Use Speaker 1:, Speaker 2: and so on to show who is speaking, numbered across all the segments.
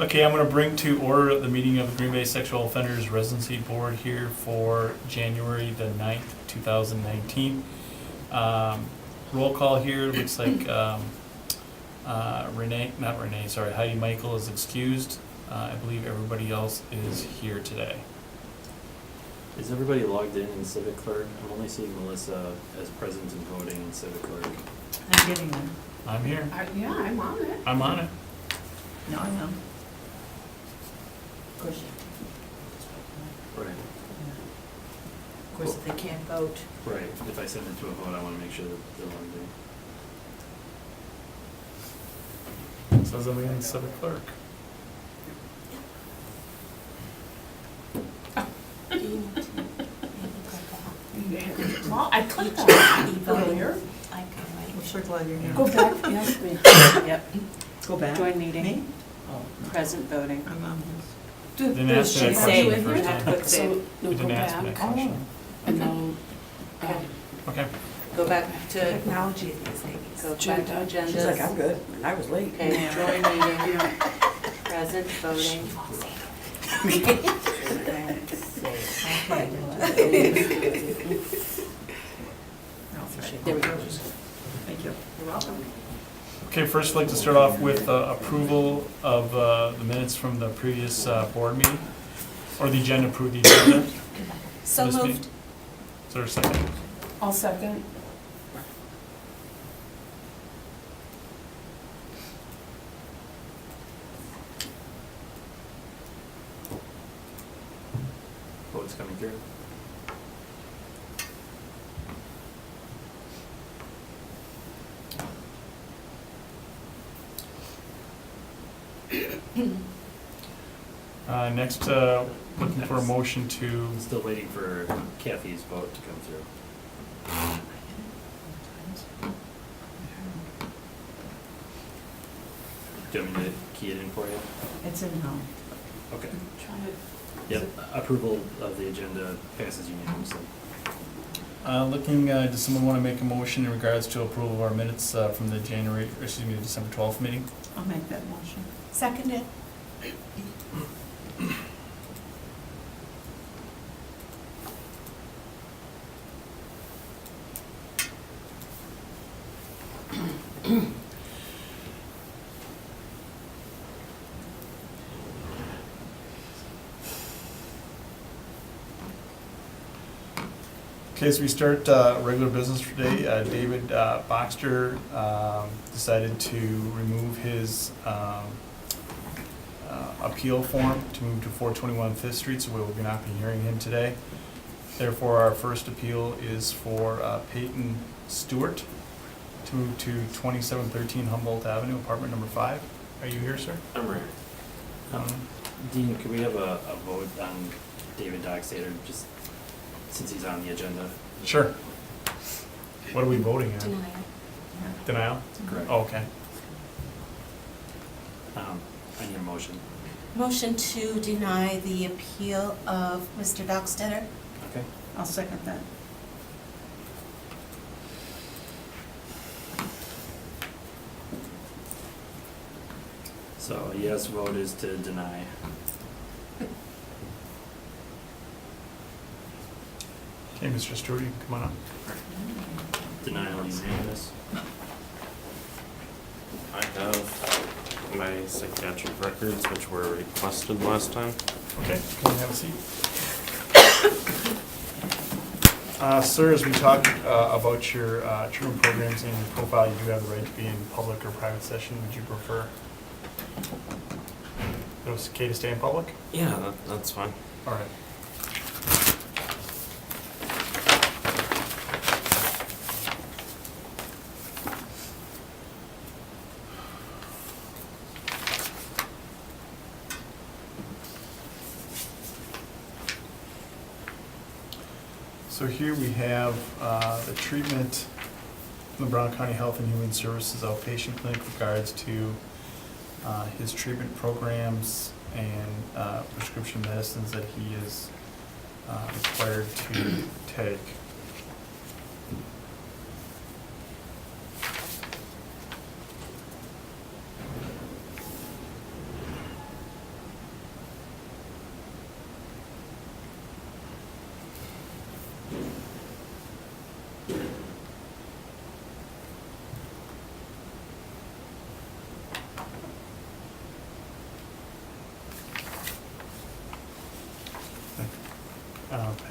Speaker 1: Okay, I'm going to bring to order the meeting of the Green Bay Sexual Offenders Residency Board here for January the 9th, 2019. Roll call here, looks like Heidi Michael is excused. I believe everybody else is here today.
Speaker 2: Is everybody logged in Civic Clerk? I'm only seeing Melissa as present and voting in Civic Clerk.
Speaker 3: I'm getting there.
Speaker 1: I'm here.
Speaker 4: Yeah, I'm on it.
Speaker 1: I'm on it.
Speaker 3: No, I am. Of course,
Speaker 2: Right.
Speaker 3: of course, if they can't vote.
Speaker 2: Right. If I send it to a vote, I want to make sure that they're logged in.
Speaker 1: Says I'm in Civic Clerk.
Speaker 4: Well, I clicked on it earlier.
Speaker 3: We're so glad you're here.
Speaker 4: Go back, yes, me.
Speaker 5: Yep,
Speaker 3: Go back.
Speaker 5: join meeting,
Speaker 3: Me? Oh,
Speaker 5: present voting.
Speaker 3: I'm on this.
Speaker 1: Didn't ask me that
Speaker 5: Should
Speaker 1: question
Speaker 5: save,
Speaker 1: the
Speaker 5: you
Speaker 1: first
Speaker 5: have to
Speaker 1: time.
Speaker 5: click save.
Speaker 4: So,
Speaker 1: You
Speaker 4: no, go
Speaker 1: didn't ask me that
Speaker 4: back,
Speaker 1: question.
Speaker 4: and then,
Speaker 1: Okay.
Speaker 5: Go back to,
Speaker 6: Technology these days.
Speaker 5: go back to
Speaker 4: Agenda.
Speaker 5: agendas.
Speaker 3: She's like, I'm good, and I was late.
Speaker 5: Okay, join meeting, present voting.
Speaker 3: There we go. Thank you.
Speaker 5: You're welcome.
Speaker 1: Okay, first I'd like to start off with approval of the minutes from the previous board meeting, or the agenda, approve the agenda.
Speaker 6: So
Speaker 1: This meeting.
Speaker 6: moved.
Speaker 1: Is there a second?
Speaker 4: I'll second.
Speaker 2: Vote's coming through.
Speaker 1: Next, looking for a motion to,
Speaker 2: I'm still waiting for Kathy's vote to come through. Do you want me to key it in for you?
Speaker 3: It's in home.
Speaker 2: Okay.
Speaker 4: Try it.
Speaker 2: Yep, approval of the agenda passes unanimously.
Speaker 1: does someone want to make a motion in regards to approval of our minutes from the December 12th meeting?
Speaker 3: I'll make that motion.
Speaker 6: Seconded.
Speaker 1: Okay, as we start regular business for today, David Boxter decided to remove his appeal form to move to 421 Fifth Street, so we will not be hearing him today. Therefore, our first appeal is for Peyton Stewart to move to 2713 Humboldt Avenue, apartment number 5. Are you here, sir?
Speaker 2: I'm ready. Dean, could we have a vote on David Dockstader, just since he's on the agenda?
Speaker 1: Sure. What are we voting on?
Speaker 6: Denial.
Speaker 1: Denial?
Speaker 2: Correct.
Speaker 1: Oh, okay.
Speaker 2: I need a motion.
Speaker 6: Motion to deny the appeal of Mr. Dockstetter.
Speaker 2: Okay.
Speaker 3: I'll second that.
Speaker 2: So a yes vote is to deny.
Speaker 1: Okay, Mr. Stewart, you can come on up.
Speaker 2: Denial is unanimous.
Speaker 7: I have my psychiatric records, which were requested last time.
Speaker 1: Okay, come and have a seat. Sir, as we talk about your treatment programs and your profile, you do have the right to be in public or private session. Would you prefer it was okay to stay in public?
Speaker 7: Yeah, that's fine.
Speaker 1: All right. So here we have the treatment from the Brown County Health and Human Services outpatient clinic with regards to his treatment programs and prescription medicines that he is required to take.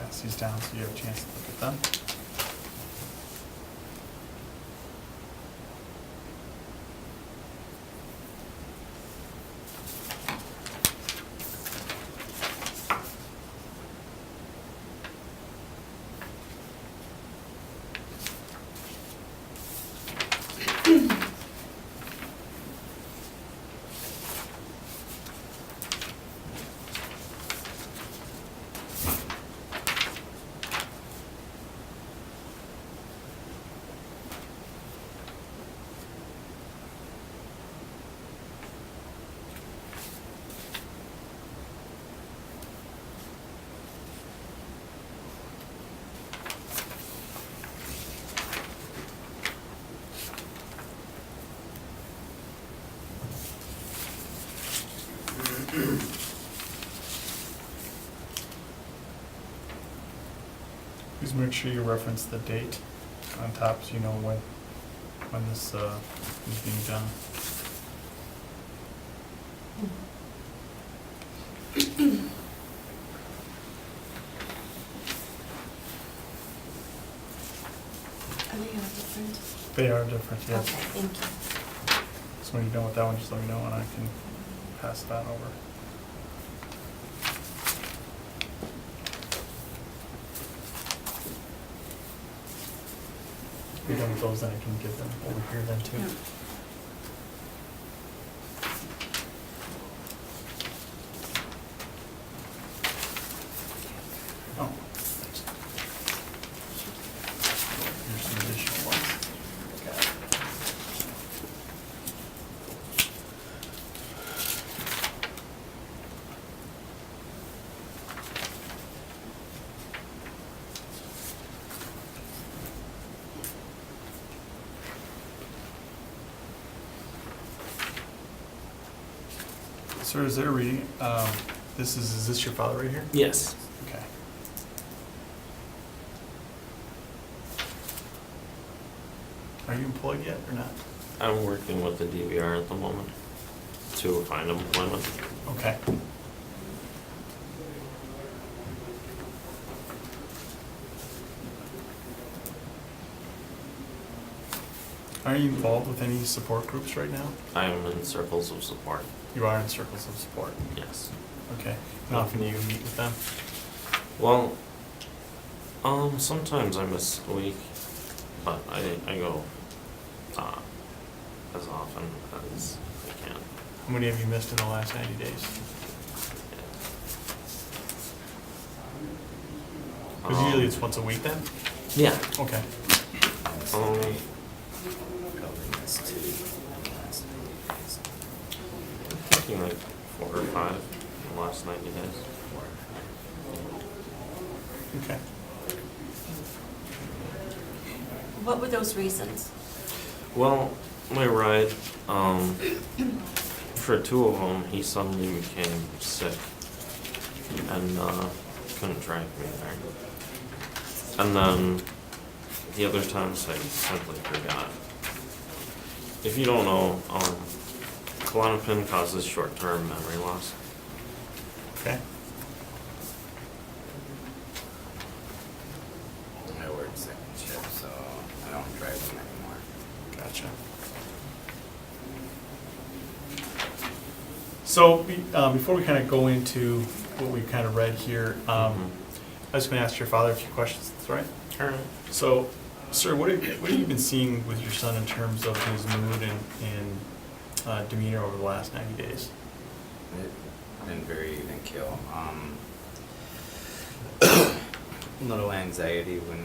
Speaker 1: pass these down so you have a chance to look at them. Please make sure you reference the date on top so you know when this is being done.
Speaker 6: Are they all different?
Speaker 1: They are different, yes.
Speaker 6: Okay, thank you.
Speaker 1: So when you're done with that one, just let me know and I can pass that over. If you're done with those, then I can give them over here then too.
Speaker 3: Yeah.
Speaker 1: Oh. Here's some additional ones. Got it. Sir, is there a reading, is this your father right here?
Speaker 2: Yes.
Speaker 1: Okay. Are you employed yet or not?
Speaker 7: I'm working with the DVR at the moment to find employment.
Speaker 1: Okay. Are you involved with any support groups right now?
Speaker 7: I am in circles of support,
Speaker 1: You are in circles of support.
Speaker 7: yes.
Speaker 1: Okay. How often do you meet with them?
Speaker 7: Well, sometimes I miss a week, but I go, as often as I can.
Speaker 1: How many have you missed in the last 90 days? Because usually it's once a week then?
Speaker 7: Yeah.
Speaker 1: Okay.
Speaker 7: Um, I'm thinking like 4 or 5 in the last 90 days.
Speaker 1: Okay.
Speaker 6: What were those reasons?
Speaker 7: Well, my ride, for 2 of them, he suddenly became sick and couldn't drive me there. And then the other times I simply forgot. If you don't know, Klonopin causes short-term memory loss.
Speaker 1: Okay.
Speaker 8: I work second shift, so I don't drive them anymore.
Speaker 1: Gotcha. So, before we kind of go into what we kind of read here, I was going to ask your father a few questions, that's all right?
Speaker 7: All right.
Speaker 1: So, sir, what have you been seeing with your son in terms of his mood and demeanor over the last 90 days?
Speaker 8: It's been very even keel. Little anxiety when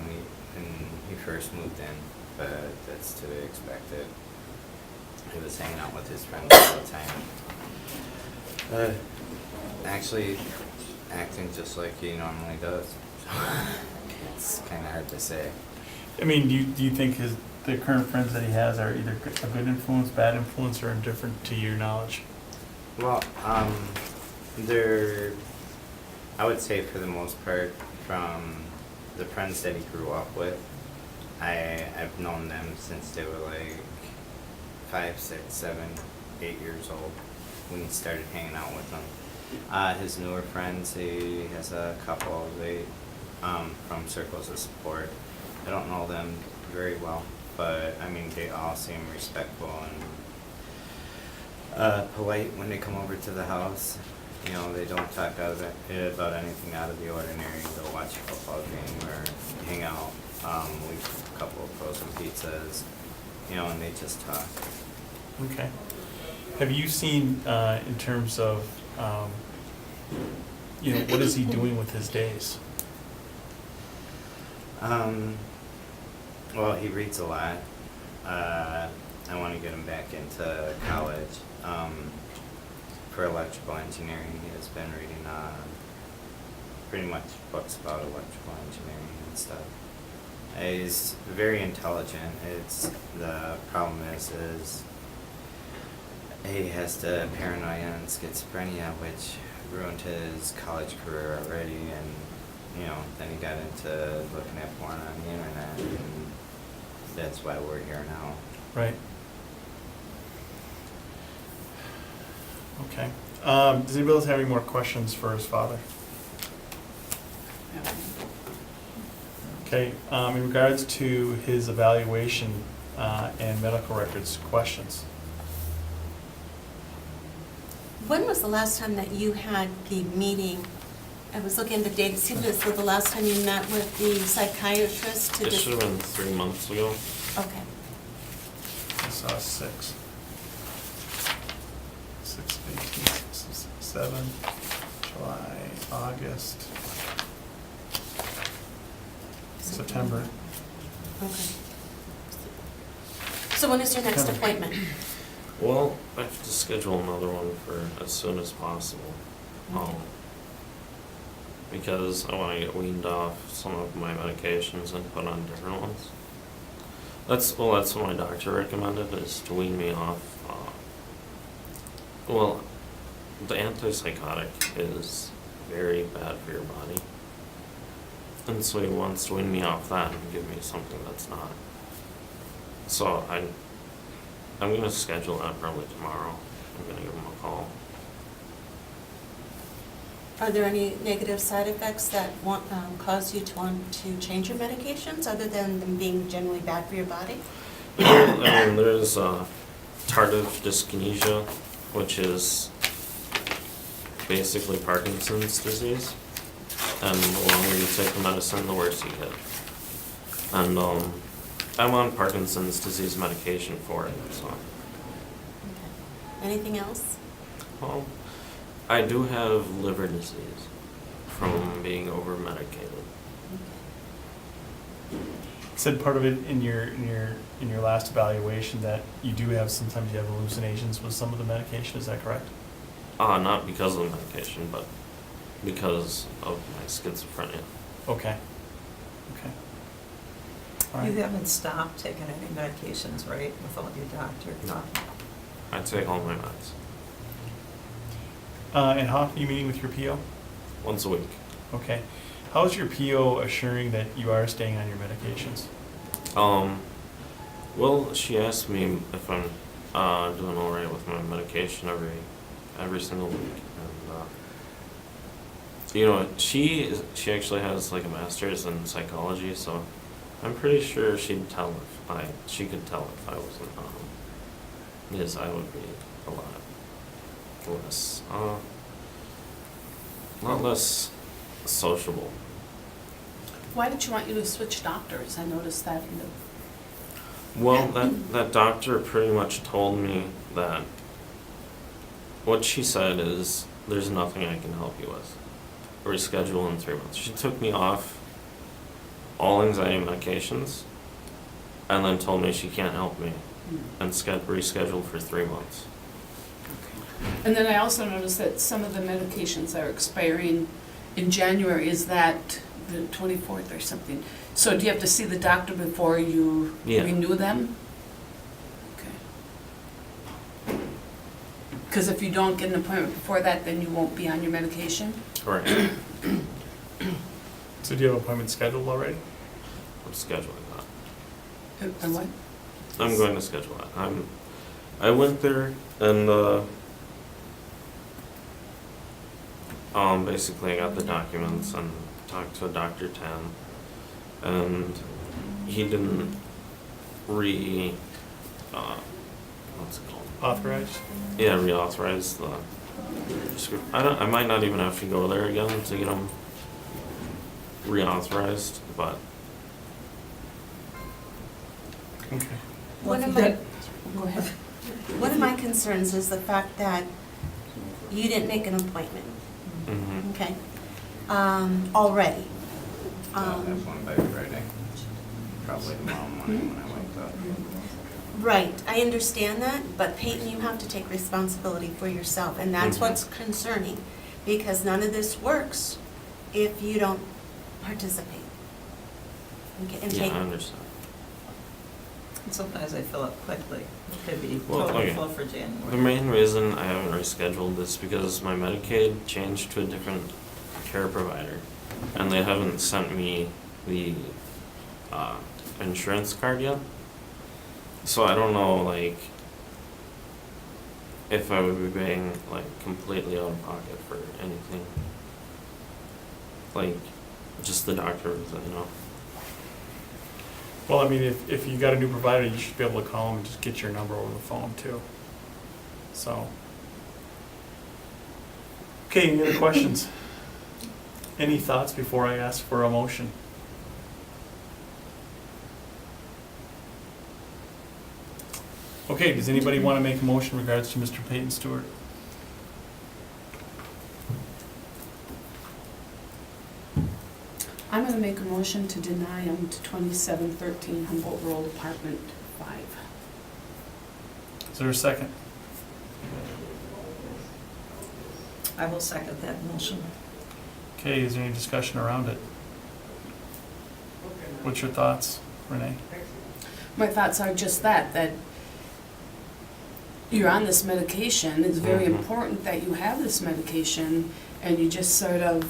Speaker 8: he first moved in, but that's to be expected. He was hanging out with his friends all the time. Actually, acting just like he normally does. It's kind of hard to say.
Speaker 1: I mean, do you think the current friends that he has are either a good influence, bad influence, or indifferent to your knowledge?
Speaker 8: Well, they're, I would say for the most part, from the friends that he grew up with, I've known them since they were like 5, 6, 7, 8 years old when he started hanging out with them. His newer friends, he has a couple, from Circles of Support. I don't know them very well, but I mean, they all seem respectful and polite when they come over to the house. You know, they don't talk about anything out of the ordinary. They'll watch a football game or hang out. We cook a couple of frozen pizzas, you know, and they just talk.
Speaker 1: Okay. Have you seen, in terms of, you know, what is he doing with his days?
Speaker 8: Well, he reads a lot. I want to get him back into college. For electrical engineering, he has been reading pretty much books about electrical engineering and stuff. He's very intelligent. The problem is he has the paranoia and schizophrenia, which ruined his college career already, and you know, then he got into looking at porn on the internet, and that's why we're here now.
Speaker 1: Right. Okay. Does anybody else have any more questions for his father? Okay, in regards to his evaluation and medical records, questions?
Speaker 6: When was the last time that you had the meeting? I was looking at the date, it seemed as though the last time you met with the psychiatrist to
Speaker 7: It should have been 3 months ago.
Speaker 6: Okay.
Speaker 1: I saw 6. 6, 18, 6, 7, July, August, September.
Speaker 6: Okay. So when is your next
Speaker 1: September.
Speaker 6: appointment?
Speaker 7: Well, I have to schedule another one for as soon as possible. Because I want to get weaned off some of my medications and put on different ones. That's what my doctor recommended, is to wean me off. The antipsychotic is very bad for your body. And so he wants to wean me off that and give me something that's not. So I'm going to schedule that probably tomorrow. I'm going to give him a call.
Speaker 6: Are there any negative side effects that cause you to want to change your medications, other than them being generally bad for your body?
Speaker 7: There's tardive dyskinesia, which is basically Parkinson's disease. And the longer you take the medicine, the worse you get. And I'm on Parkinson's disease medication for it, so.
Speaker 6: Okay. Anything else?
Speaker 7: Well, I do have liver disease from being over medicated.
Speaker 1: Said part of it in your last evaluation that you do have, sometimes you have hallucinations with some of the medication, is that correct?
Speaker 7: Not because of the medication, but because of my schizophrenia.
Speaker 1: Okay. Okay. All
Speaker 3: You
Speaker 1: right.
Speaker 3: haven't stopped taking any medications, right, without your doctor?
Speaker 7: No. I take all my meds
Speaker 1: And how often are you meeting with your PO?
Speaker 7: once a week.
Speaker 1: Okay. How is your PO assuring that you are staying on your medications?
Speaker 7: Well, she asked me if I'm doing all right with my medication every single week, and you know, she actually has like a master's in psychology, so I'm pretty sure she could tell if I wasn't because I would be a lot less sociable.
Speaker 4: Why did you want you to switch doctors? I noticed that in the.
Speaker 7: Well, that doctor pretty much told me that what she said is there's nothing I can help you with. Reschedule in 3 months. She took me off all anxiety medications and then told me she can't help me and rescheduled for 3 months.
Speaker 4: And then I also noticed that some of the medications are expiring in January. Is that the 24th or something? So do you have to see the doctor before you
Speaker 7: Yeah.
Speaker 4: renew them? Okay. Because if you don't get an appointment before that, then you won't be on your medication?
Speaker 7: Right.
Speaker 1: So do you have an appointment scheduled already?
Speaker 7: I'm scheduling that.
Speaker 4: And what?
Speaker 7: I'm going to schedule that. I went there and basically I got the documents and talked to Dr. Tan, and he didn't what's it called?
Speaker 1: Authorized?
Speaker 7: Yeah, reauthorize the script. I might not even have to go there again to get them reauthorized, but
Speaker 1: Okay.
Speaker 6: One of my, go ahead. One of my concerns is the fact that you didn't make an appointment,
Speaker 7: mhm.
Speaker 6: okay? Already.
Speaker 8: I'll have one by Friday, probably tomorrow morning when I wake up.
Speaker 6: Right, I understand that, but Peyton, you have to take responsibility for yourself, and that's
Speaker 7: Mhm.
Speaker 6: what's concerning, because none of this works if you don't participate. And
Speaker 7: Yeah,
Speaker 6: take,
Speaker 7: I understand.
Speaker 3: And sometimes I fill up quickly. It could be
Speaker 7: Well,
Speaker 3: totally
Speaker 7: okay.
Speaker 3: full for
Speaker 7: The
Speaker 3: January.
Speaker 7: main reason I haven't rescheduled is because my Medicaid changed to a different care provider, and they haven't sent me the insurance card yet. So I don't know, like, if I would be paying like completely out of pocket for anything, like just the doctor visit, you know.
Speaker 1: Well, I mean, if you got a new provider, you should be able to call them and just get your number over the phone too. So. Okay, any other questions? Any thoughts before I ask for a motion? Okay, does anybody want to make a motion in regards to Mr. Peyton Stewart?
Speaker 4: I'm gonna make a motion to deny him to 2713 Humboldt Road, Apartment 5.
Speaker 1: Is there a second?
Speaker 3: I will second that motion.
Speaker 1: Okay, is there any discussion around it? What's your thoughts, Renee?
Speaker 4: My thoughts are just that you're on this medication, it's very
Speaker 7: Mhm.
Speaker 4: important that you have this medication, and you just sort of,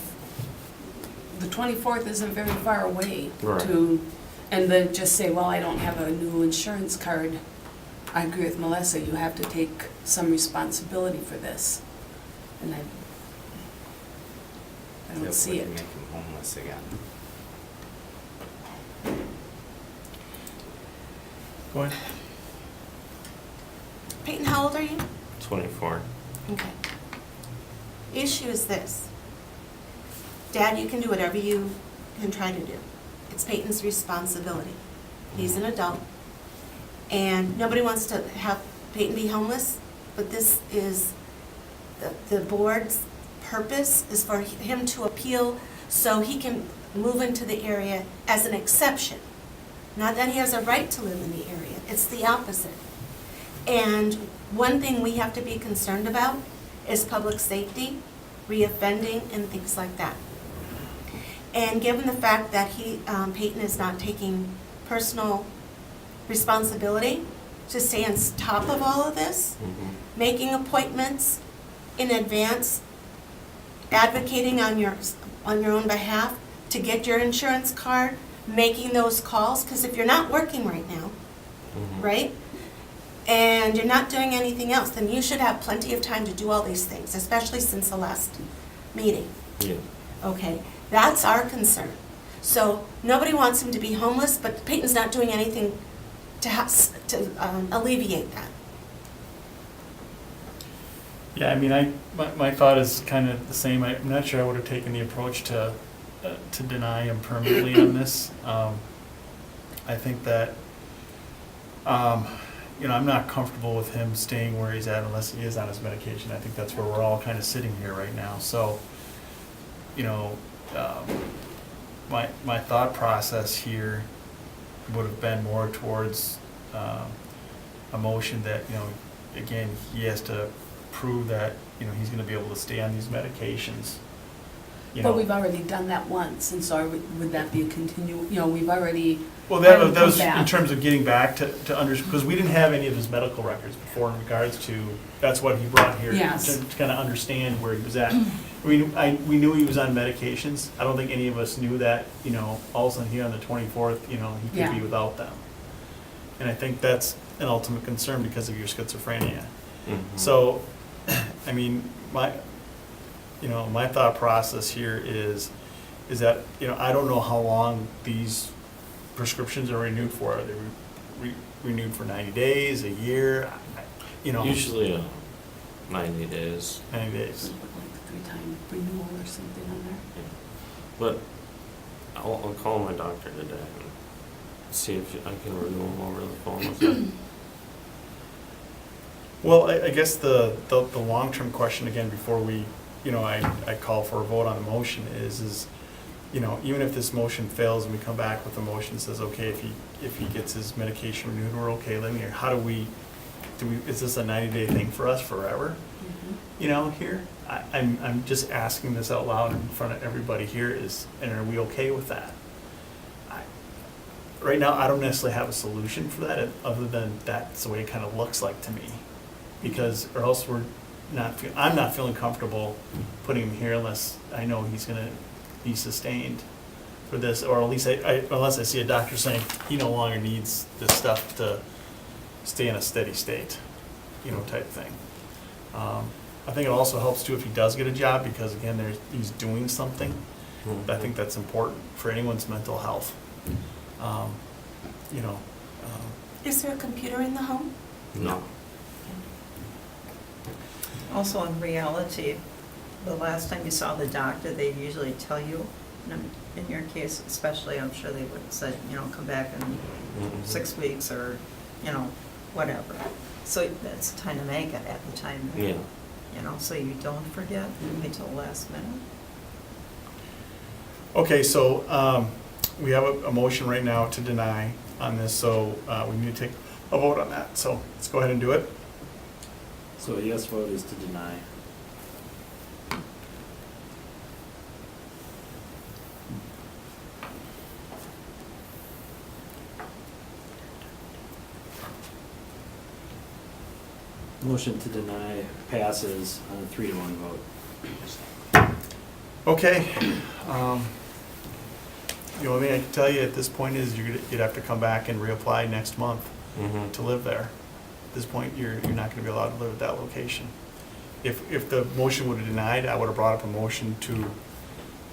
Speaker 4: the 24th isn't very far away
Speaker 7: Right.
Speaker 4: to, and then just say, well, I don't have a new insurance card. I agree with Melissa, you have to take some responsibility for this, and I
Speaker 8: That
Speaker 4: don't see
Speaker 8: would
Speaker 4: it.
Speaker 8: make him homeless again.
Speaker 1: Go ahead.
Speaker 6: Peyton, how old are you?
Speaker 7: 24.
Speaker 6: Okay. Issue is this. Dad, you can do whatever you can try to do. It's Peyton's responsibility. He's an adult. And nobody wants to have Peyton be homeless, but this is, the board's purpose is for him to appeal so he can move into the area as an exception. Not that he has a right to live in the area, it's the opposite. And one thing we have to be concerned about is public safety, reoffending, and things like that. And given the fact that Peyton is not taking personal responsibility to stay on top of all of this,
Speaker 7: Mhm.
Speaker 6: making appointments in advance, advocating on your own behalf to get your insurance card, making those calls, because if you're not working right now,
Speaker 7: Mhm.
Speaker 6: right? And you're not doing anything else, then you should have plenty of time to do all these things, especially since the last meeting,
Speaker 7: Yeah.
Speaker 6: okay? That's our concern. So nobody wants him to be homeless, but Peyton's not doing anything to alleviate that.
Speaker 1: Yeah, I mean, my thought is kind of the same. I'm not sure I would have taken the approach to deny him permanently on this. I think that, I'm not comfortable with him staying where he's at unless he is on his medication. I think that's where we're all kind of sitting here right now. So, my thought process here would have been more towards a motion that, again, he has to prove that, he's gonna be able to stay on these medications.
Speaker 4: But we've already done that once, and so would that be a we've already.
Speaker 1: Well, that
Speaker 4: already
Speaker 1: was
Speaker 4: come
Speaker 1: in
Speaker 4: back.
Speaker 1: terms of getting back to because we didn't have any of his medical records before in regards to, that's what he brought here.
Speaker 4: Yes.
Speaker 1: To kind of understand where he was at. We knew he was on medications. I don't think any of us knew that, all of a sudden here on the 24th, he could
Speaker 4: Yeah.
Speaker 1: be without them. And I think that's an ultimate concern because of your schizophrenia.
Speaker 7: Mhm.
Speaker 1: So, I mean, my thought process here is is that, I don't know how long these prescriptions are renewed for. Are they renewed for 90 days, a year?
Speaker 7: Usually 90 days.
Speaker 1: 90 days.
Speaker 4: Like 3-time renewal or something on there.
Speaker 7: But I'll call my doctor today and see if I can renew them over the phone with him.
Speaker 1: Well, I guess the long-term question, again, before we, I call for a vote on the motion is, even if this motion fails and we come back with a motion that says, okay, if he gets his medication renewed, we're okay living here, how do we, is this a 90-day thing for us forever? Here? I'm just asking this out loud in front of everybody here and are we okay with that? Right now, I don't necessarily have a solution for that, other than that's the way it kind of looks like to me. Because, or else I'm not feeling comfortable putting him here unless I know he's gonna be sustained for this, or at least unless I see a doctor saying he no longer needs this stuff to stay in a steady state, type thing. I think it also helps too if he does get a job, because again, he's doing something. I think that's important for anyone's mental health.
Speaker 6: Is there a computer in the home?
Speaker 7: No.
Speaker 3: Also, in reality, the last time you saw the doctor, they usually tell you, in your case especially, I'm sure they would have said, come back in 6 weeks or, whatever. So that's time to make it at the time.
Speaker 7: Yeah.
Speaker 3: So you don't forget, wait till the last minute.
Speaker 1: Okay, so we have a motion right now to deny on this, so we need to take a vote on that. So let's go ahead and do it.
Speaker 2: So a yes vote is to deny. Motion to deny passes on a 3-1 vote.
Speaker 1: Okay. The only thing I can tell you at this point is you'd have to come back and reapply next month to live there. At this point, you're not going to be allowed to live at that location. If the motion would have denied, I would have brought up a motion to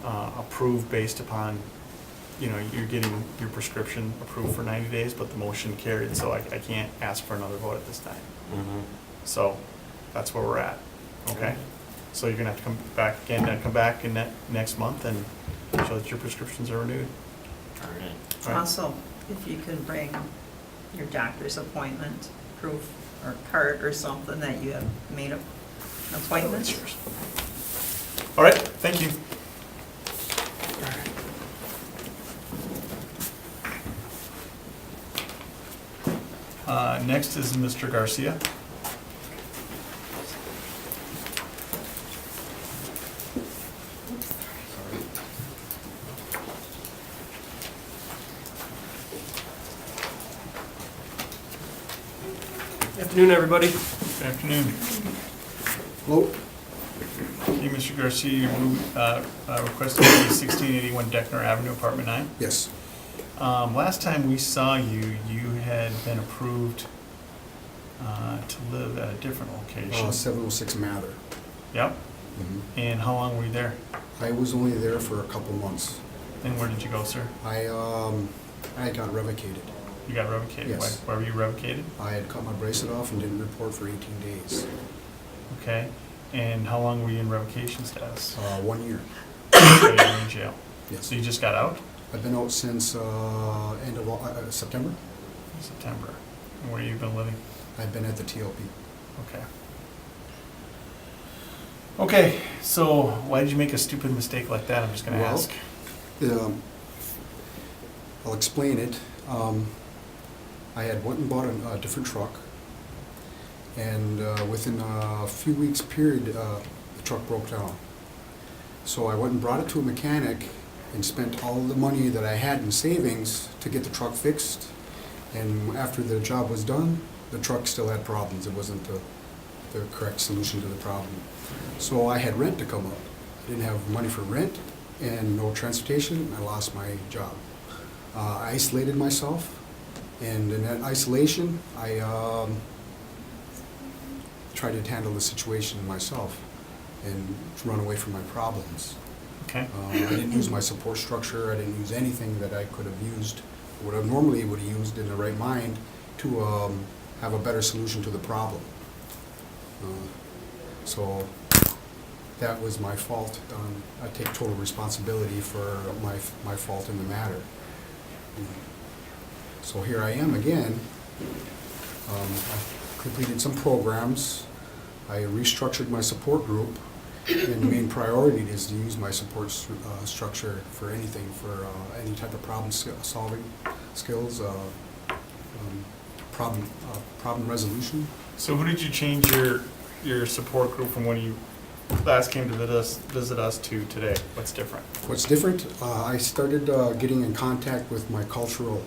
Speaker 1: approve based upon, you're getting your prescription approved for 90 days, but the motion carried, so I can't ask for another vote at this time. So that's where we're at, okay? So you're gonna have to come back again, come back in next month and show that your prescriptions are renewed.
Speaker 7: All right.
Speaker 1: All right.
Speaker 3: Also, if you can bring your doctor's appointment proof or card or something that you have made an appointment.
Speaker 1: That's yours. All right, thank you. Next is Mr. Garcia.
Speaker 9: Afternoon, everybody.
Speaker 1: Good afternoon.
Speaker 9: Hello.
Speaker 1: Okay, Mr. Garcia, you requested 1681 Deckner Avenue, Apartment 9.
Speaker 9: Yes.
Speaker 1: Last time we saw you, you had been approved to live at a different location.
Speaker 9: 706 Mather.
Speaker 1: Yep.
Speaker 9: Mhm.
Speaker 1: And how long were you there?
Speaker 9: I was only there for a couple months.
Speaker 1: And where did you go, sir?
Speaker 9: I got revocated.
Speaker 1: You got revocated.
Speaker 9: Yes.
Speaker 1: Why were you revocated?
Speaker 9: I had cut my bracelet off and didn't report for 18 days.
Speaker 1: Okay. And how long were you in revocation status?
Speaker 9: 1 year.
Speaker 1: So you were in jail.
Speaker 9: Yes.
Speaker 1: So you just got out
Speaker 9: I've been out since end of September.
Speaker 1: in September. And where have you been living?
Speaker 9: I've been at the TLP.
Speaker 1: Okay. Okay, so why did you make a stupid mistake like that? I'm just gonna
Speaker 9: Well,
Speaker 1: ask.
Speaker 9: I'll explain it. I had went and bought a different truck, and within a few weeks period, the truck broke down. So I went and brought it to a mechanic and spent all the money that I had in savings to get the truck fixed. And after the job was done, the truck still had problems. It wasn't the correct solution to the problem. So I had rent to come up. I didn't have money for rent and no transportation. I lost my job. I isolated myself, and in that isolation, I tried to handle the situation myself and run away from my problems.
Speaker 1: Okay.
Speaker 9: I didn't use my support structure, I didn't use anything that I could have used, would have normally would have used in the right mind to have a better solution to the problem. So that was my fault. I take total responsibility for my fault in the matter. So here I am again. I completed some programs. I restructured my support group, and the main priority is to use my support structure for anything, for any type of problem-solving skills, problem resolution.
Speaker 1: So who did you change your support group from when you last came to visit us to today? What's different?
Speaker 9: What's different? I started getting in contact with my cultural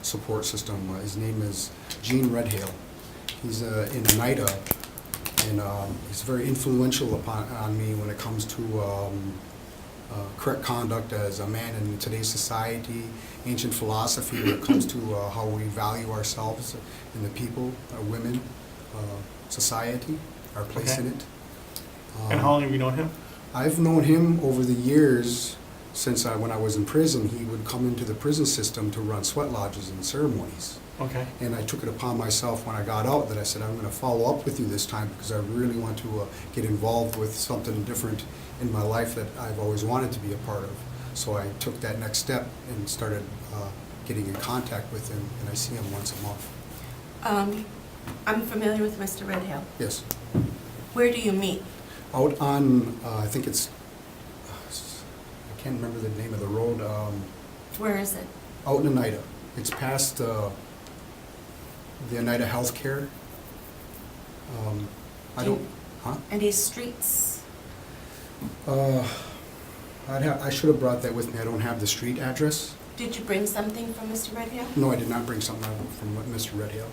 Speaker 9: support system. His name is Gene Redhale. He's in Oneida, and he's very influential on me when it comes to correct conduct as a man in today's society, ancient philosophy when it comes to how we value ourselves and the people, women, society, our place
Speaker 1: Okay.
Speaker 9: in it.
Speaker 1: And how long have you known him?
Speaker 9: I've known him over the years since when I was in prison. He would come into the prison system to run sweat lodges and ceremonies.
Speaker 1: Okay.
Speaker 9: And I took it upon myself when I got out that I said, I'm going to follow up with you this time because I really want to get involved with something different in my life that I've always wanted to be a part of. So I took that next step and started getting in contact with him, and I see him once a month.
Speaker 6: I'm familiar with Mr. Redhill.
Speaker 9: Yes.
Speaker 6: Where do you meet?
Speaker 9: Out on, I think it's, I can't remember the name of the road,
Speaker 6: Where is it?
Speaker 9: out in Oneida. It's past the Oneida Healthcare. I
Speaker 6: Do you-
Speaker 9: don't, huh?
Speaker 6: Any streets?
Speaker 9: I should have brought that with me. I don't have the street address.
Speaker 6: Did you bring something from Mr. Redhill?
Speaker 9: No, I did not bring something from Mr. Redhill.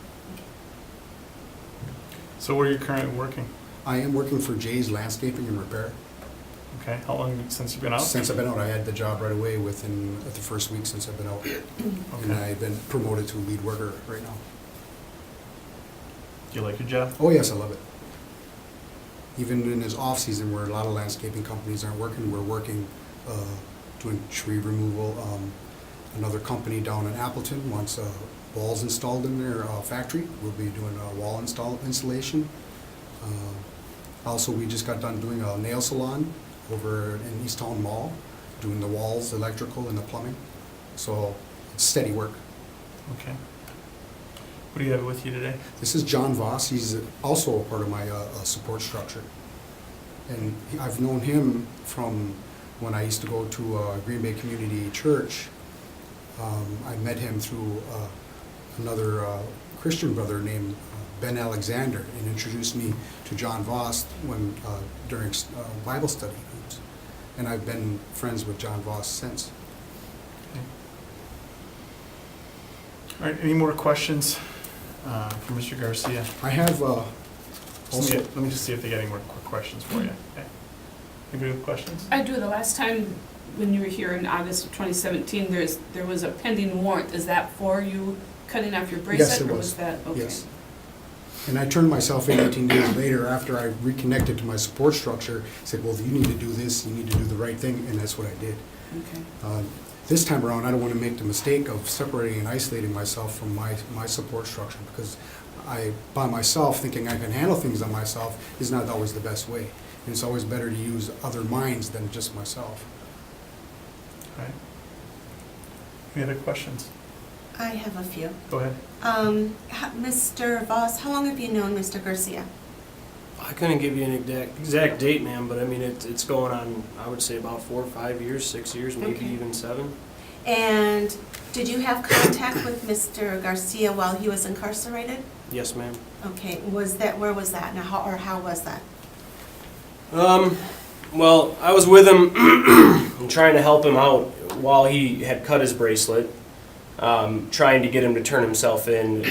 Speaker 1: So where are you currently working?
Speaker 9: I am working for Jay's Landscaping and Repair.
Speaker 1: Okay. How long since you've been out?
Speaker 9: Since I've been out, I had the job right away within the first week since I've been out. And
Speaker 1: Okay.
Speaker 9: I've been promoted to lead worker right now.
Speaker 1: Do you like your job?
Speaker 9: Oh, yes, I love it. Even in this off-season where a lot of landscaping companies aren't working, we're working, doing tree removal. Another company down in Appleton wants walls installed in their factory. We'll be doing a wall installation. Also, we just got done doing a nail salon over in East Town Mall, doing the walls, electrical, and the plumbing. So it's steady work.
Speaker 1: Okay. What do you have with you today?
Speaker 9: This is John Voss. He's also a part of my support structure. And I've known him from when I used to go to Green Bay Community Church. I met him through another Christian brother named Ben Alexander, and introduced me to John Voss when during Bible study groups. And I've been friends with John Voss since.
Speaker 1: Okay. All right. Any more questions for Mr. Garcia?
Speaker 9: I have also...
Speaker 1: Let me just see if they got any more quick questions for you. Okay. Anybody with questions?
Speaker 4: I do. The last time when you were here in August of 2017, there was a pending warrant. Is that for you cutting off your bracelet?
Speaker 9: Yes, it
Speaker 4: or
Speaker 9: was.
Speaker 4: that, okay.
Speaker 9: Yes. And I turned myself in 18 days later after I reconnected to my support structure, said, well, you need to do this, you need to do the right thing, and that's what I did.
Speaker 4: Okay.
Speaker 9: This time around, I don't want to make the mistake of separating and isolating myself from my support structure, because by myself, thinking I can handle things on myself is not always the best way. And it's always better to use other minds than just myself.
Speaker 1: All right. Any other questions?
Speaker 6: I have a few.
Speaker 1: Go ahead.
Speaker 6: Mr. Voss, how long have you known Mr. Garcia?
Speaker 10: I couldn't give you an exact date, ma'am, but I mean, it's going on, I would say about 4 or 5 years, 6 years, maybe
Speaker 6: Okay.
Speaker 10: even 7.
Speaker 6: And did you have contact with Mr. Garcia while he was incarcerated?
Speaker 10: Yes, ma'am.
Speaker 6: Okay, where was that, and how was that?
Speaker 10: Well, I was with him and trying to help him out while he had cut his bracelet, trying to get him to turn himself in,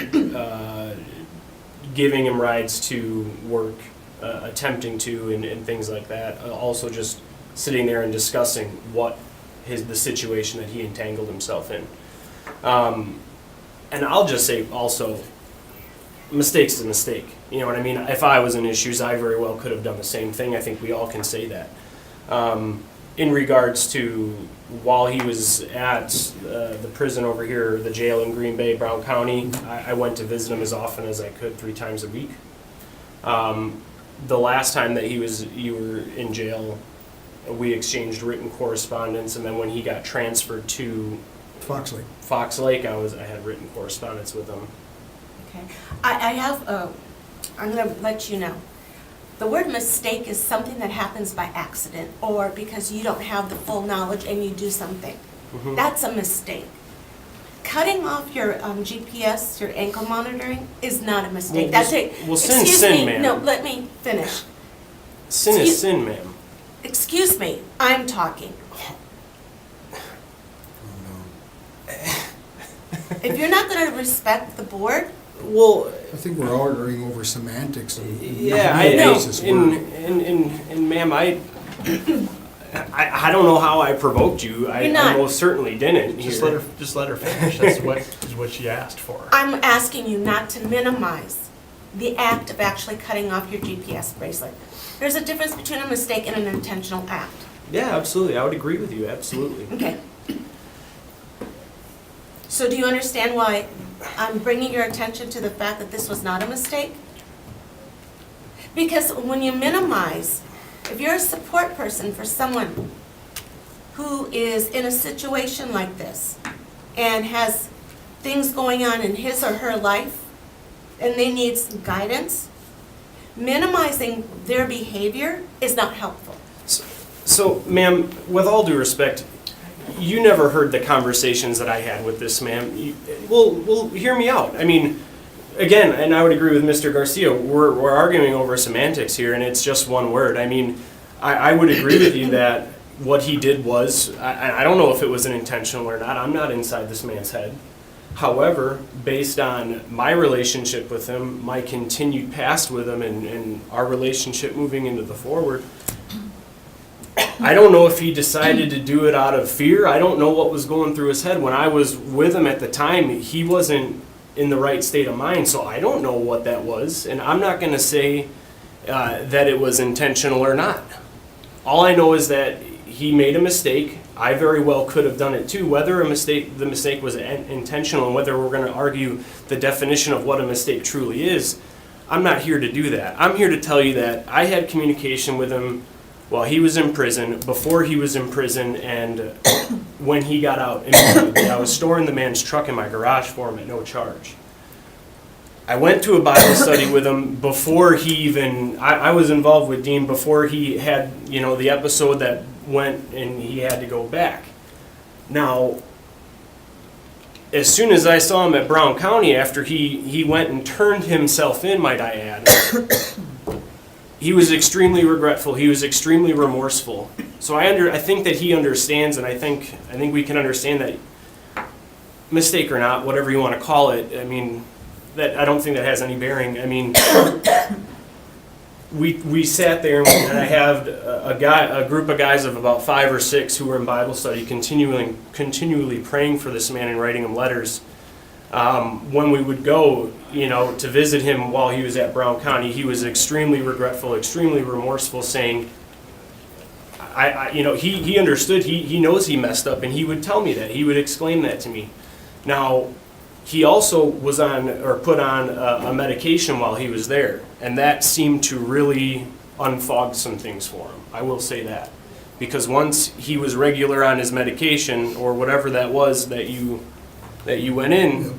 Speaker 10: giving him rides to work, attempting to, and things like that. Also just sitting there and discussing what the situation that he entangled himself in. And I'll just say also, mistake's a mistake. You know what I mean? If I was in his shoes, I very well could have done the same thing. I think we all can say that. in regards to while he was at the prison over here, the jail in Green Bay, Brown County, I went to visit him as often as I could, 3 times a week. The last time that you were in jail, we exchanged written correspondence, and then when he got transferred to
Speaker 9: Fox Lake.
Speaker 10: Fox Lake, I had written correspondence with him.
Speaker 6: Okay. I have, I'm gonna let you know. The word mistake is something that happens by accident or because you don't have the full knowledge and you do something.
Speaker 10: Mhm.
Speaker 6: That's a mistake. Cutting off your GPS, your ankle monitoring, is not a mistake.
Speaker 10: Well,
Speaker 6: That's it.
Speaker 10: well, sin's
Speaker 6: Excuse
Speaker 10: sin,
Speaker 6: me.
Speaker 10: ma'am.
Speaker 6: No, let me finish.
Speaker 10: Sin is
Speaker 6: Excuse-
Speaker 10: sin, ma'am.
Speaker 6: Excuse me, I'm talking. If you're not gonna respect the board,
Speaker 10: Well,
Speaker 9: I think we're arguing over semantics and.
Speaker 10: yeah, and ma'am, I don't know how I provoked you. I
Speaker 6: You're not.
Speaker 10: most certainly didn't.
Speaker 1: Just
Speaker 10: here.
Speaker 1: let her finish. That's what she asked for.
Speaker 6: I'm asking you not to minimize the act of actually cutting off your GPS bracelet. There's a difference between a mistake and an intentional act.
Speaker 10: Yeah, absolutely. I would agree with you. Absolutely.
Speaker 6: Okay. So do you understand why I'm bringing your attention to the fact that this was not a mistake? Because when you minimize, if you're a support person for someone who is in a situation like this and has things going on in his or her life and they need some guidance, minimizing their behavior is not helpful.
Speaker 10: So, ma'am, with all due respect, you never heard the conversations that I had with this man. Well, hear me out. I mean, again, and I would agree with Mr. Garcia, we're arguing over semantics here, and it's just one word. I mean, I would agree with you that what he did was, I don't know if it was an intentional or not. I'm not inside this man's head. However, based on my relationship with him, my continued past with him, and our relationship moving into the forward, I don't know if he decided to do it out of fear. I don't know what was going through his head. When I was with him at the time, he wasn't in the right state of mind, so I don't know what that was. And I'm not going to say that it was intentional or not. All I know is that he made a mistake. I very well could have done it too. Whether the mistake was intentional and whether we're going to argue the definition of what a mistake truly is, I'm not here to do that. I'm here to tell you that I had communication with him while he was in prison, before he was in prison, and when he got out immediately. I was storing the man's truck in my garage for him at no charge. I went to a Bible study with him before he even, I was involved with Dean before he had, the episode that went and he had to go back. Now, as soon as I saw him at Brown County after he went and turned himself in, might I add, he was extremely regretful. He was extremely remorseful. So I think that he understands, and I think we can understand that, mistake or not, whatever you want to call it. I mean, that I don't think that has any bearing. I mean, we sat there and I had a group of guys of about 5 or 6 who were in Bible study, continually praying for this man and writing him letters. When we would go, to visit him while he was at Brown County, he was extremely regretful, extremely remorseful, saying, he understood, he knows he messed up, and he would tell me that. He would exclaim that to me. Now, he also was put on a medication while he was there, and that seemed to really unfog some things for him. I will say that. Because once he was regular on his medication, or whatever that was that you went in,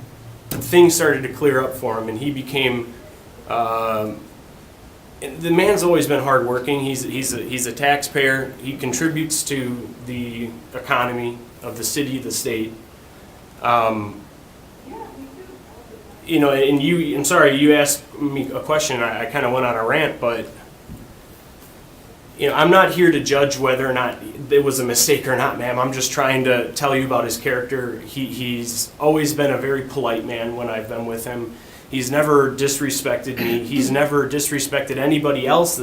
Speaker 10: things started to clear up for him, and he became. The man's always been hardworking. He's a taxpayer. He contributes to the economy of the city, the state. And I'm sorry, you asked me a question. I kind of went on a rant, but I'm not here to judge whether or not it was a mistake or not, ma'am. I'm just trying to tell you about his character. He's always been a very polite man when I've been with him. He's never disrespected me. He's never disrespected anybody else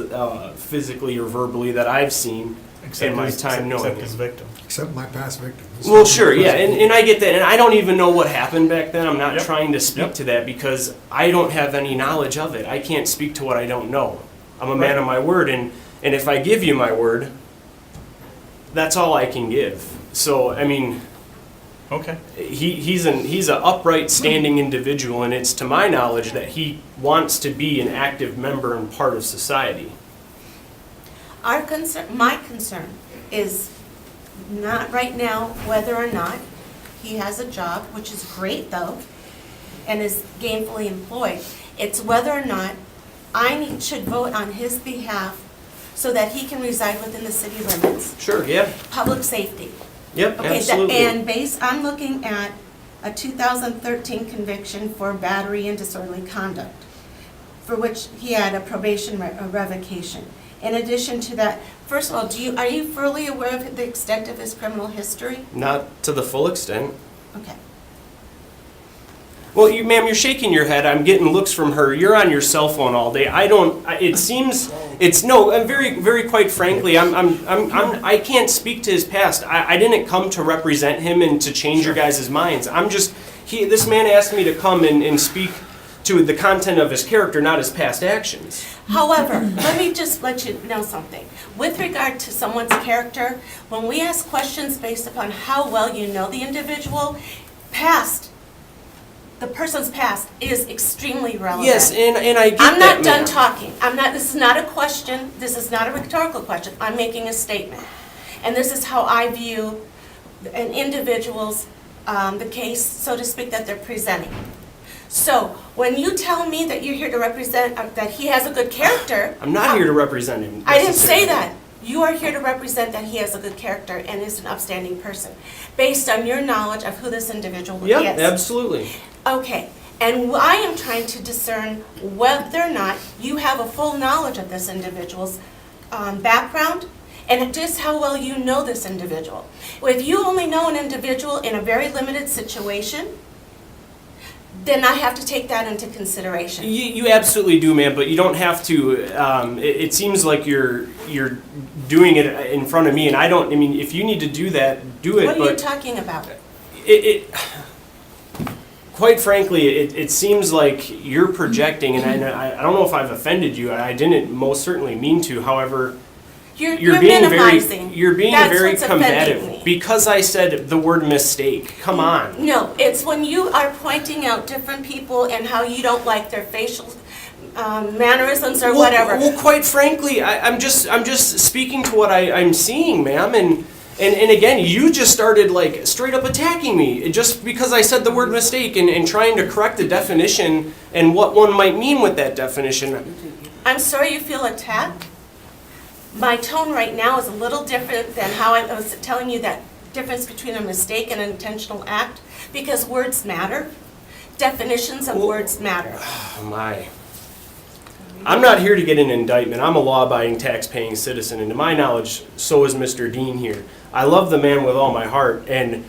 Speaker 10: physically or verbally that I've seen in my time knowing
Speaker 1: Except
Speaker 10: him.
Speaker 1: his victim.
Speaker 9: Except my past victim.
Speaker 10: Well, sure, yeah, and I get that, and I don't even know what happened back then. I'm not
Speaker 1: Yep.
Speaker 10: trying to speak to that because I don't have any knowledge of it. I can't speak to what I don't know. I'm a man of my word, and if I give you my word, That's all I can give. So, I mean,
Speaker 1: Okay.
Speaker 10: he's a upright, standing individual, and it's to my knowledge that he wants to be an active member and part of society.
Speaker 6: My concern is not right now whether or not he has a job, which is great though, and is gainfully employed. It's whether or not should vote on his behalf so that he can reside within the city limits.
Speaker 10: Sure, yeah.
Speaker 6: Public safety.
Speaker 10: Yep,
Speaker 6: Okay,
Speaker 10: absolutely.
Speaker 6: I'm looking at a 2013 conviction for battery and disorderly conduct, for which he had a probation revocation. In addition to that, first of all, are you fully aware of the extent of his criminal history?
Speaker 10: Not to the full extent.
Speaker 6: Okay.
Speaker 10: Well, ma'am, you're shaking your head. I'm getting looks from her. You're on your cell phone all day. I'm very quite frankly, I can't speak to his past. I didn't come to represent him and to change your guys' minds. This man asked me to come and speak to the content of his character, not his past actions.
Speaker 6: However, let me just let you know something. With regard to someone's character, when we ask questions based upon how well you know the individual, the person's past is extremely relevant.
Speaker 10: Yes, and I get that,
Speaker 6: I'm not done
Speaker 10: ma'am.
Speaker 6: talking. This is not a question, this is not a rhetorical question. I'm making a statement. And this is how I view an individual's, the case, so to speak, that they're presenting. So, when you tell me that you're here to represent, that he has a good character.
Speaker 10: I'm not here to represent him.
Speaker 6: I didn't say
Speaker 10: necessarily.
Speaker 6: that. You are here to represent that he has a good character and is an upstanding person, based on your knowledge of who this individual is.
Speaker 10: Yep, absolutely.
Speaker 6: Okay, and I am trying to discern whether or not you have a full knowledge of this individual's background and just how well you know this individual. If you only know an individual in a very limited situation, then I have to take that into consideration.
Speaker 10: You absolutely do, ma'am, but you don't have to. It seems like you're doing it in front of me, and I don't. I mean, if you need to do that, do it.
Speaker 6: What are
Speaker 10: but
Speaker 6: you talking about?
Speaker 10: Quite frankly, it seems like you're projecting, and I don't know if I've offended you. I didn't most certainly mean to. However,
Speaker 6: You're
Speaker 10: being
Speaker 6: minimizing.
Speaker 10: You're being
Speaker 6: That's
Speaker 10: very
Speaker 6: what's offending
Speaker 10: combative
Speaker 6: me.
Speaker 10: because I said the word mistake. Come on.
Speaker 6: No, it's when you are pointing out different people and how you don't like their facial mannerisms or whatever.
Speaker 10: Well, quite frankly, I'm just speaking to what I'm seeing, ma'am, and again, you just started like straight up attacking me just because I said the word mistake and trying to correct the definition and what one might mean with that definition.
Speaker 6: I'm sorry you feel attacked. My tone right now is a little different than how I was telling you that difference between a mistake and an intentional act, because words matter. Definitions of words matter.
Speaker 10: Oh my. I'm not here to get an indictment. I'm a law-abiding, tax-paying citizen, and to my knowledge, so is Mr. Dean here. I love the man with all my heart, and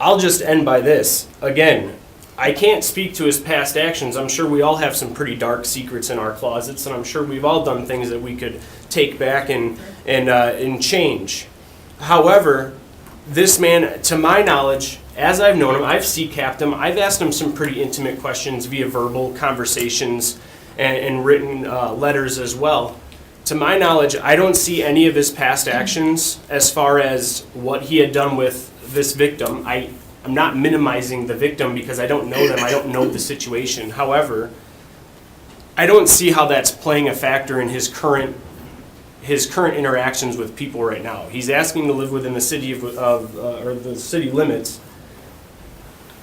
Speaker 10: I'll just end by this. Again, I can't speak to his past actions. I'm sure we all have some pretty dark secrets in our closets, and I'm sure we've all done things that we could take back and change. However, this man, to my knowledge, as I've known him, I've sea-capped him. I've asked him some pretty intimate questions via verbal conversations and written letters as well. To my knowledge, I don't see any of his past actions as far as what he had done with this victim. I'm not minimizing the victim because I don't know them. I don't know the situation. However, I don't see how that's playing a factor in his current interactions with people right now. He's asking to live within the city or the city limits.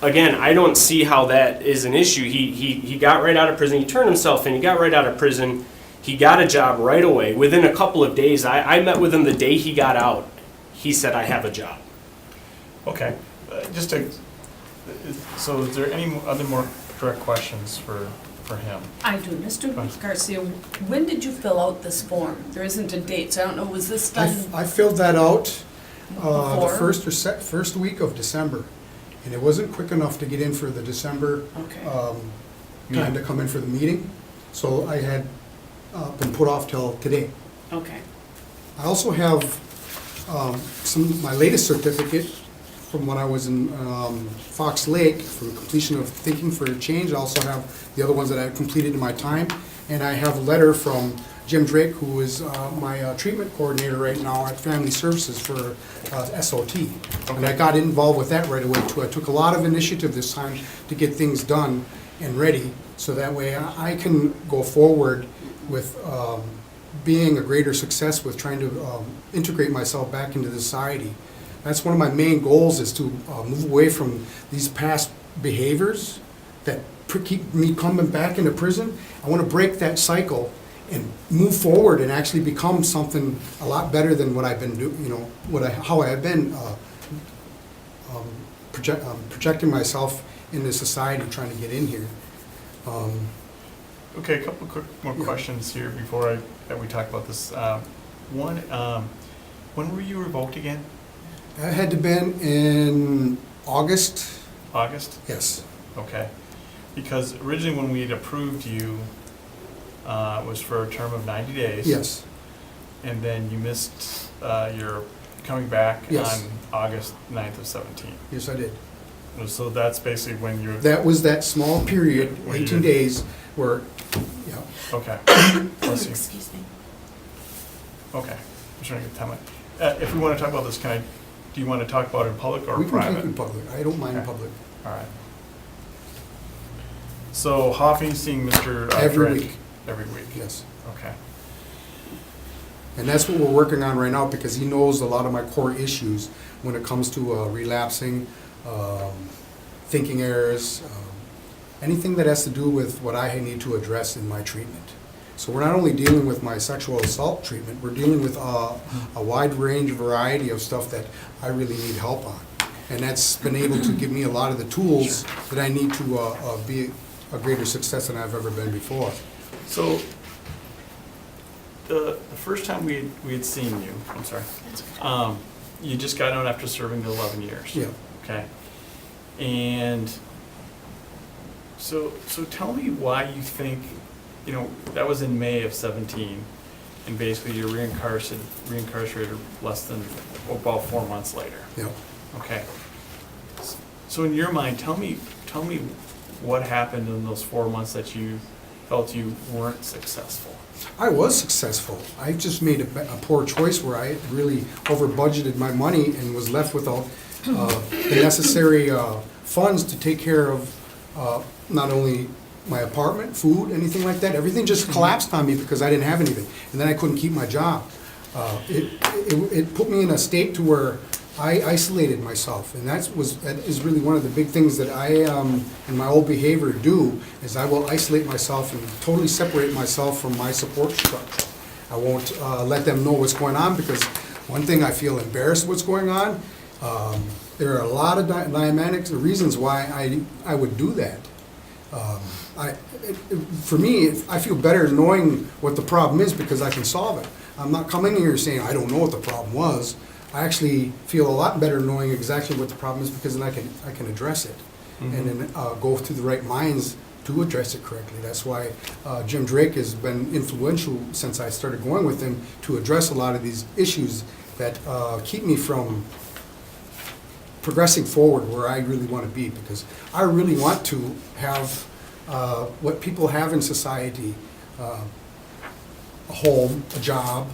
Speaker 10: Again, I don't see how that is an issue. He got right out of prison. He turned himself in. He got right out of prison. He got a job right away. Within a couple of days, I met with him the day he got out. He said, I have a job.
Speaker 1: Okay. So is there any other more direct questions for him?
Speaker 4: I do. Mr. Garcia, when did you fill out this form? There isn't a date, so I don't know, was this done?
Speaker 9: I filled that out
Speaker 4: Before?
Speaker 9: the first week of December, and it wasn't quick enough to get in for the December
Speaker 4: Okay.
Speaker 9: time to come in for the meeting, so I had been put off till today.
Speaker 4: Okay.
Speaker 9: I also have my latest certificate from when I was in Fox Lake for the completion of Thinking for a Change. I also have the other ones that I completed in my time, and I have a letter from Jim Drake, who is my treatment coordinator right now at Family Services for SOT. And I got involved with that right away too. I took a lot of initiative this time to get things done and ready, so that way I can go forward with being a greater success with trying to integrate myself back into society. That's one of my main goals, is to move away from these past behaviors that keep me coming back into prison. I want to break that cycle and move forward and actually become something a lot better than what I've been doing, how I have been projecting myself into society, trying to get in here.
Speaker 1: Okay, a couple quick more questions here before we talk about this. One, when were you revoked again?
Speaker 9: I had to been in August.
Speaker 1: August?
Speaker 9: Yes.
Speaker 1: Okay. Because originally when we had approved you, it was for a term of 90 days.
Speaker 9: Yes.
Speaker 1: And then you missed your coming back
Speaker 9: Yes.
Speaker 1: on August 9th of 17.
Speaker 9: Yes, I did.
Speaker 1: So that's basically when you're...
Speaker 9: That was that small period,
Speaker 1: Where you
Speaker 9: 18
Speaker 1: did-
Speaker 9: days, where, yeah.
Speaker 1: Okay. Bless you.
Speaker 6: Excuse me.
Speaker 1: Okay. I'm trying to get time. If we want to talk about this, do you want to talk about it in public or
Speaker 9: We can
Speaker 1: private?
Speaker 9: keep it in public. I don't mind in
Speaker 1: Okay.
Speaker 9: public.
Speaker 1: All right. So how often are you seeing Mr.
Speaker 9: Every
Speaker 1: Drake?
Speaker 9: week.
Speaker 1: Every week?
Speaker 9: Yes.
Speaker 1: Okay.
Speaker 9: And that's what we're working on right now, because he knows a lot of my core issues when it comes to relapsing, thinking errors, anything that has to do with what I need to address in my treatment. So we're not only dealing with my sexual assault treatment, we're dealing with a wide range, variety of stuff that I really need help on. And that's been able to give me a lot of the tools that I need to be a greater success than I've ever been before.
Speaker 1: So the first time we had seen you, I'm sorry, you just got out after serving the 11 years.
Speaker 9: Yeah.
Speaker 1: Okay. And so tell me why you think, that was in May of 17, and basically you're reincarcerated less than about 4 months later.
Speaker 9: Yeah.
Speaker 1: Okay. So in your mind, tell me what happened in those 4 months that you felt you weren't successful.
Speaker 9: I was successful. I just made a poor choice where I really over budgeted my money and was left without the necessary funds to take care of not only my apartment, food, anything like that. Everything just collapsed on me because I didn't have anything, and then I couldn't keep my job. It put me in a state to where I isolated myself, and that is really one of the big things that I, in my old behavior, do, is I will isolate myself and totally separate myself from my support structure. I won't let them know what's going on, because one thing, I feel embarrassed what's going on. There are a lot of dynamics, reasons why I would do that. For me, I feel better knowing what the problem is, because I can solve it. I'm not coming here saying I don't know what the problem was. I actually feel a lot better knowing exactly what the problem is, because then I can address it, and then go through the right minds to address it correctly. That's why Jim Drake has been influential since I started going with him, to address a lot of these issues that keep me from progressing forward where I really want to be, because I really want to have what people have in society, a home, a job,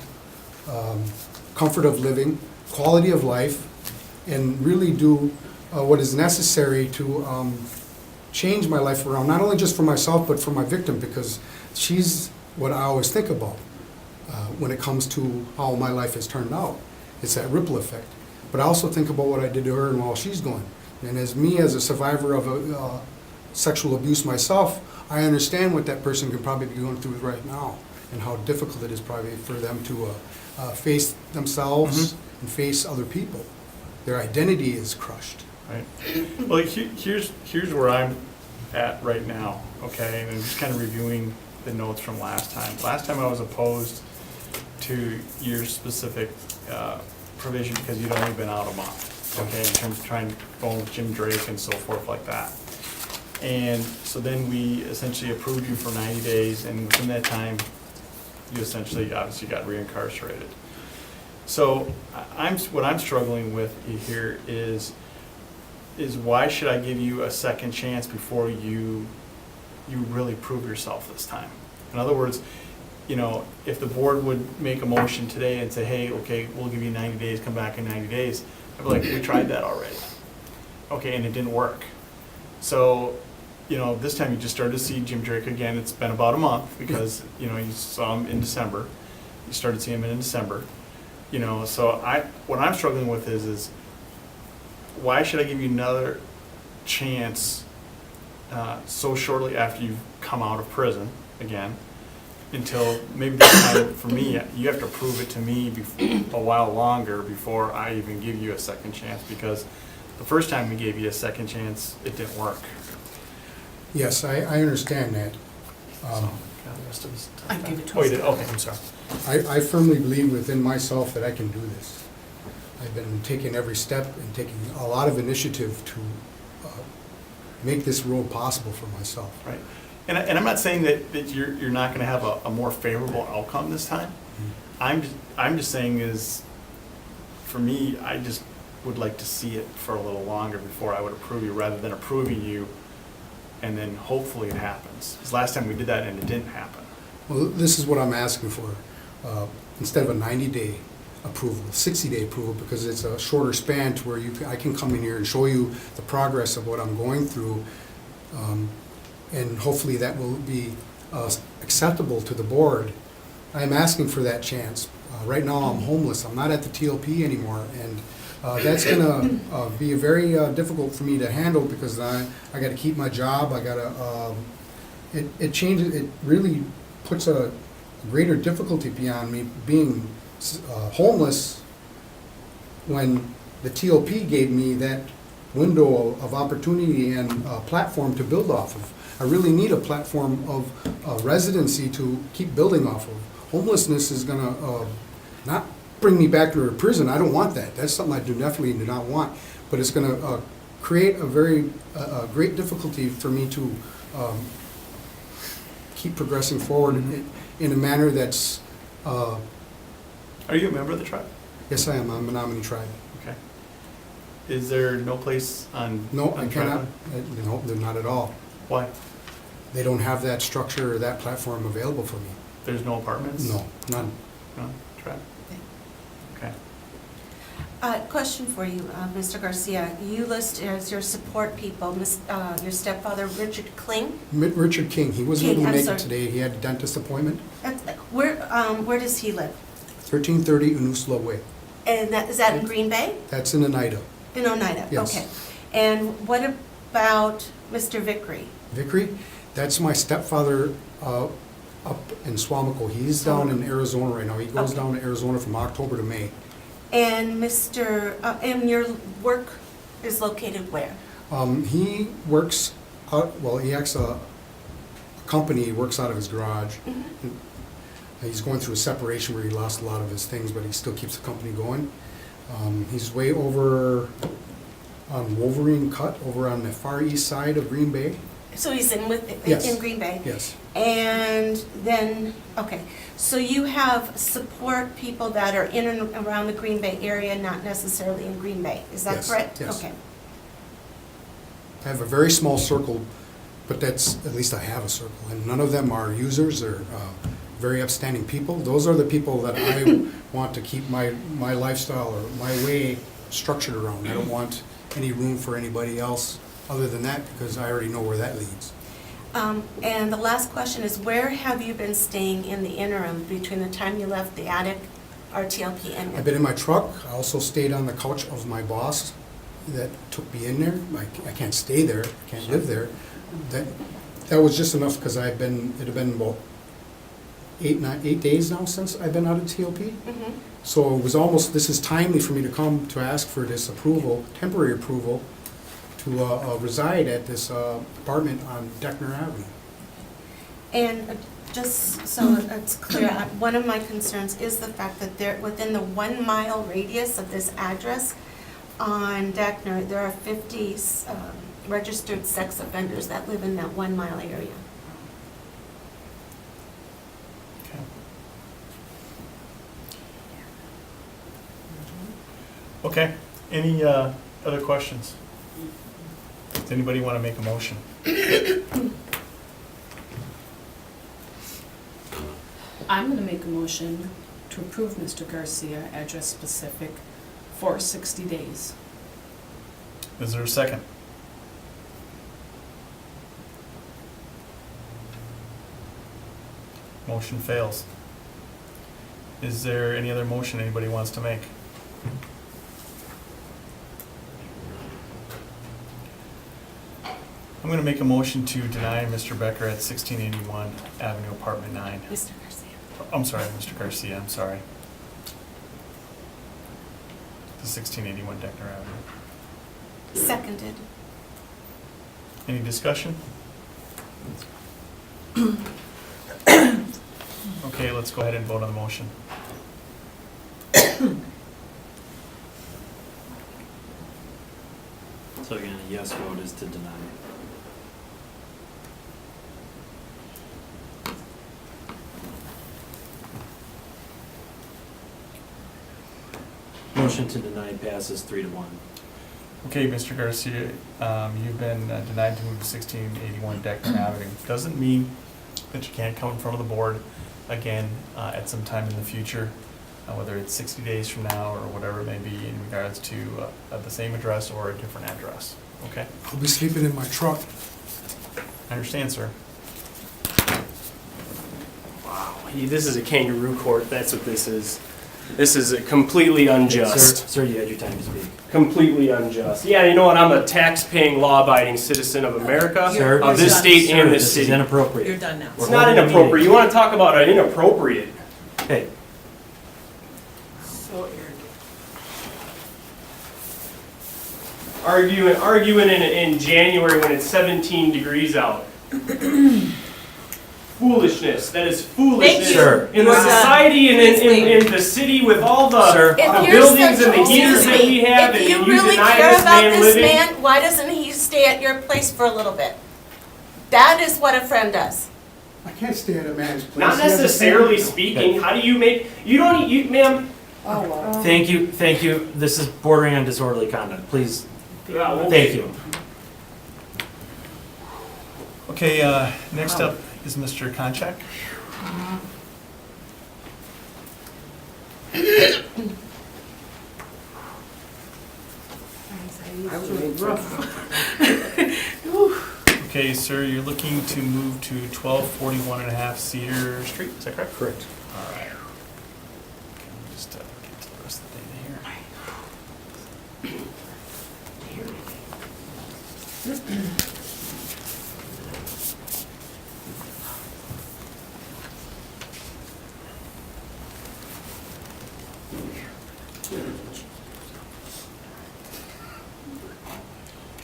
Speaker 9: comfort of living, quality of life, and really do what is necessary to change my life around, not only just for myself, but for my victim, because she's what I always think about when it comes to how my life has turned out. It's that ripple effect. But I also think about what I did to her and while she's going. And as a survivor of sexual abuse myself, I understand what that person could probably be going through right now, and how difficult it is probably for them to face themselves and face other people. Their identity is crushed.
Speaker 1: Right. Well, here's where I'm at right now, okay? And I'm just kind of reviewing the notes from last time. Last time I was opposed to your specific provision because you'd only been out a month, okay, in terms of trying to go with Jim Drake and so forth like that. And so then we essentially approved you for 90 days, and within that time, you essentially, obviously, got reincarcerated. So what I'm struggling with here is why should I give you a second chance before you really prove yourself this time? In other words, you know, if the board would make a motion today and say, hey, okay, we'll give you 90 days, come back in 90 days, I'd be like, we tried that already. Okay, and it didn't work. So, you know, this time you just started to see Jim Drake again. It's been about a month because, you know, you saw him in December. You started seeing him in December. You know, so what I'm struggling with is why should I give you another chance so shortly after you've come out of prison again? Until maybe this time, for me, you have to prove it to me a while longer before I even give you a second chance, because the first time we gave you a second chance, it didn't work.
Speaker 9: Yes, I understand that.
Speaker 1: So, God, the rest of this.
Speaker 4: I give it to
Speaker 1: Oh, you
Speaker 4: us.
Speaker 1: did, okay, I'm sorry.
Speaker 9: I firmly believe within myself that I can do this. I've been taking every step and taking a lot of initiative to make this road possible for myself.
Speaker 1: Right. And I'm not saying that you're not gonna have a more favorable outcome this time. I'm just saying is, for me, I just would like to see it for a little longer before I would approve you, rather than approving you and then hopefully it happens. Because last time we did that and it didn't happen.
Speaker 9: Well, this is what I'm asking for. Instead of a 90-day approval, 60-day approval, because it's a shorter span to where I can come in here and show you the progress of what I'm going through. And hopefully that will be acceptable to the board. I'm asking for that chance. Right now I'm homeless. I'm not at the TLP anymore, and that's going to be very difficult for me to handle, because I got to keep my job. I got to. It changes. It really puts a greater difficulty beyond me being homeless when the TLP gave me that window of opportunity and platform to build off of. I really need a platform of residency to keep building off of. Homelessness is going to not bring me back to a prison. I don't want that. That's something I definitely do not want. But it's going to create a very great difficulty for me to keep progressing forward in a manner that's.
Speaker 1: Are you a member of the tribe?
Speaker 9: Yes, I am. I'm a Menominee tribe.
Speaker 1: Okay. Is there no place on?
Speaker 9: No,
Speaker 1: on
Speaker 9: I cannot.
Speaker 1: tribe?
Speaker 9: No, they're not at all.
Speaker 1: Why?
Speaker 9: They don't have that structure or that platform available for me.
Speaker 1: There's no apartments?
Speaker 9: No, none.
Speaker 1: No, tribe? Okay.
Speaker 6: Question for you, Mr. Garcia. You list as your support people, your stepfather, Richard Kling.
Speaker 9: Richard King, he wasn't
Speaker 6: King,
Speaker 9: able to
Speaker 6: I'm
Speaker 9: make
Speaker 6: sorry.
Speaker 9: it today. He had a dentist appointment.
Speaker 6: Where does he live?
Speaker 9: 1330 Unusla Way.
Speaker 6: And is that in Green Bay?
Speaker 9: That's in Oneida.
Speaker 6: In Oneida?
Speaker 9: Yes.
Speaker 6: Okay. And what about Mr. Vickery?
Speaker 9: Vickery, that's my stepfather up in Swamico. He's down in Arizona right now. He goes
Speaker 6: Okay.
Speaker 9: down to Arizona from October to May.
Speaker 6: And and your work is located where?
Speaker 9: He works out, well, he has a company, he works out of his garage.
Speaker 6: Mhm.
Speaker 9: He's going through a separation where he lost a lot of his things, but he still keeps the company going. He's way over on Wolverine Cut, over on the far east side of Green Bay.
Speaker 6: So he's in
Speaker 9: Yes.
Speaker 6: Green Bay?
Speaker 9: Yes.
Speaker 6: And then, okay, so you have support people that are in and around the Green Bay area, not necessarily in Green Bay, is that
Speaker 9: Yes,
Speaker 6: correct?
Speaker 9: yes.
Speaker 6: Okay.
Speaker 9: I have a very small circle, but that's, at least I have a circle, and none of them are users or very upstanding people. Those are the people that I want to keep my lifestyle or my way structured around. I don't want any room for anybody else other than that, because I already know where that leads.
Speaker 6: And the last question is, where have you been staying in the interim between the time you left the attic, RTLP, and?
Speaker 9: I've been in my truck. I also stayed on the couch of my boss that took me in there. I can't stay there, I can't live there. That was just enough, because it had been about 8 days now since I've been out of TLP.
Speaker 6: Mhm.
Speaker 9: So it was almost, this is timely for me to come to ask for this approval, temporary approval, to reside at this apartment on Deckner Avenue.
Speaker 6: And just so it's clear, one of my concerns is the fact that there, within the 1 mile radius of this address on Deckner, there are 50 registered sex offenders that live in that 1 mile area.
Speaker 1: Okay. Okay, any other questions? Does anybody want to make a motion?
Speaker 4: I'm gonna make a motion to approve Mr. Garcia, address specific, for 60 days.
Speaker 1: Is there a second? Motion fails. Is there any other motion anybody wants to make? I'm gonna make a motion to deny Mr. Becker at 1681 Avenue, Apartment 9.
Speaker 6: Mr. Garcia.
Speaker 1: I'm sorry, Mr. Garcia, I'm sorry. The 1681 Decker Avenue.
Speaker 6: Seconded.
Speaker 1: Any discussion? Okay, let's go ahead and vote on the motion.
Speaker 2: So again, a yes vote is to deny. Motion to deny passes 3-1.
Speaker 1: Okay, Mr. Garcia, you've been denied to move to 1681 Decker Avenue. Doesn't mean that you can't come in front of the board again at some time in the future, whether it's 60 days from now or whatever it may be in regards to the same address or a different address, okay?
Speaker 9: I'll be sleeping in my truck.
Speaker 1: I understand, sir.
Speaker 10: Wow, this is a kangaroo court, that's what this is. This is completely unjust.
Speaker 2: Sir, you had your time to speak.
Speaker 10: Completely unjust. Yeah, you know what, I'm a tax-paying, law-abiding citizen of America,
Speaker 2: Sir,
Speaker 10: of this state and this
Speaker 2: This is
Speaker 10: city.
Speaker 2: inappropriate.
Speaker 3: You're done now.
Speaker 10: It's not inappropriate, you wanna talk about an inappropriate.
Speaker 2: Hey,
Speaker 3: So irritating.
Speaker 10: Arguing in January when it's 17 degrees out. Foolishness. That is foolishness.
Speaker 2: Sir.
Speaker 10: In the
Speaker 3: You're done.
Speaker 10: society and
Speaker 3: Please
Speaker 10: in the city with all the
Speaker 2: Sir.
Speaker 6: If you're
Speaker 10: buildings
Speaker 6: such-
Speaker 10: and the heaters that we have,
Speaker 6: If
Speaker 10: and
Speaker 6: you
Speaker 10: you
Speaker 6: really
Speaker 10: deny
Speaker 6: care
Speaker 10: this
Speaker 6: about
Speaker 10: man
Speaker 6: this
Speaker 10: living.
Speaker 6: man, why doesn't he stay at your place for a little bit? That is what a friend does.
Speaker 9: I can't stay at a man's place.
Speaker 10: Not
Speaker 9: He has a
Speaker 10: necessarily
Speaker 9: family.
Speaker 10: speaking. How do you make? You don't. You, ma'am.
Speaker 2: thank you, thank you. This is bordering on disorderly conduct. Please,
Speaker 10: Okay.
Speaker 2: thank you.
Speaker 1: Okay, next up is Mr. Konchak. Okay, sir, you're looking to move to 1241 and a half Cedar Street, is that correct?
Speaker 9: Correct.
Speaker 1: All right. Okay, let me just get to the rest of the data here.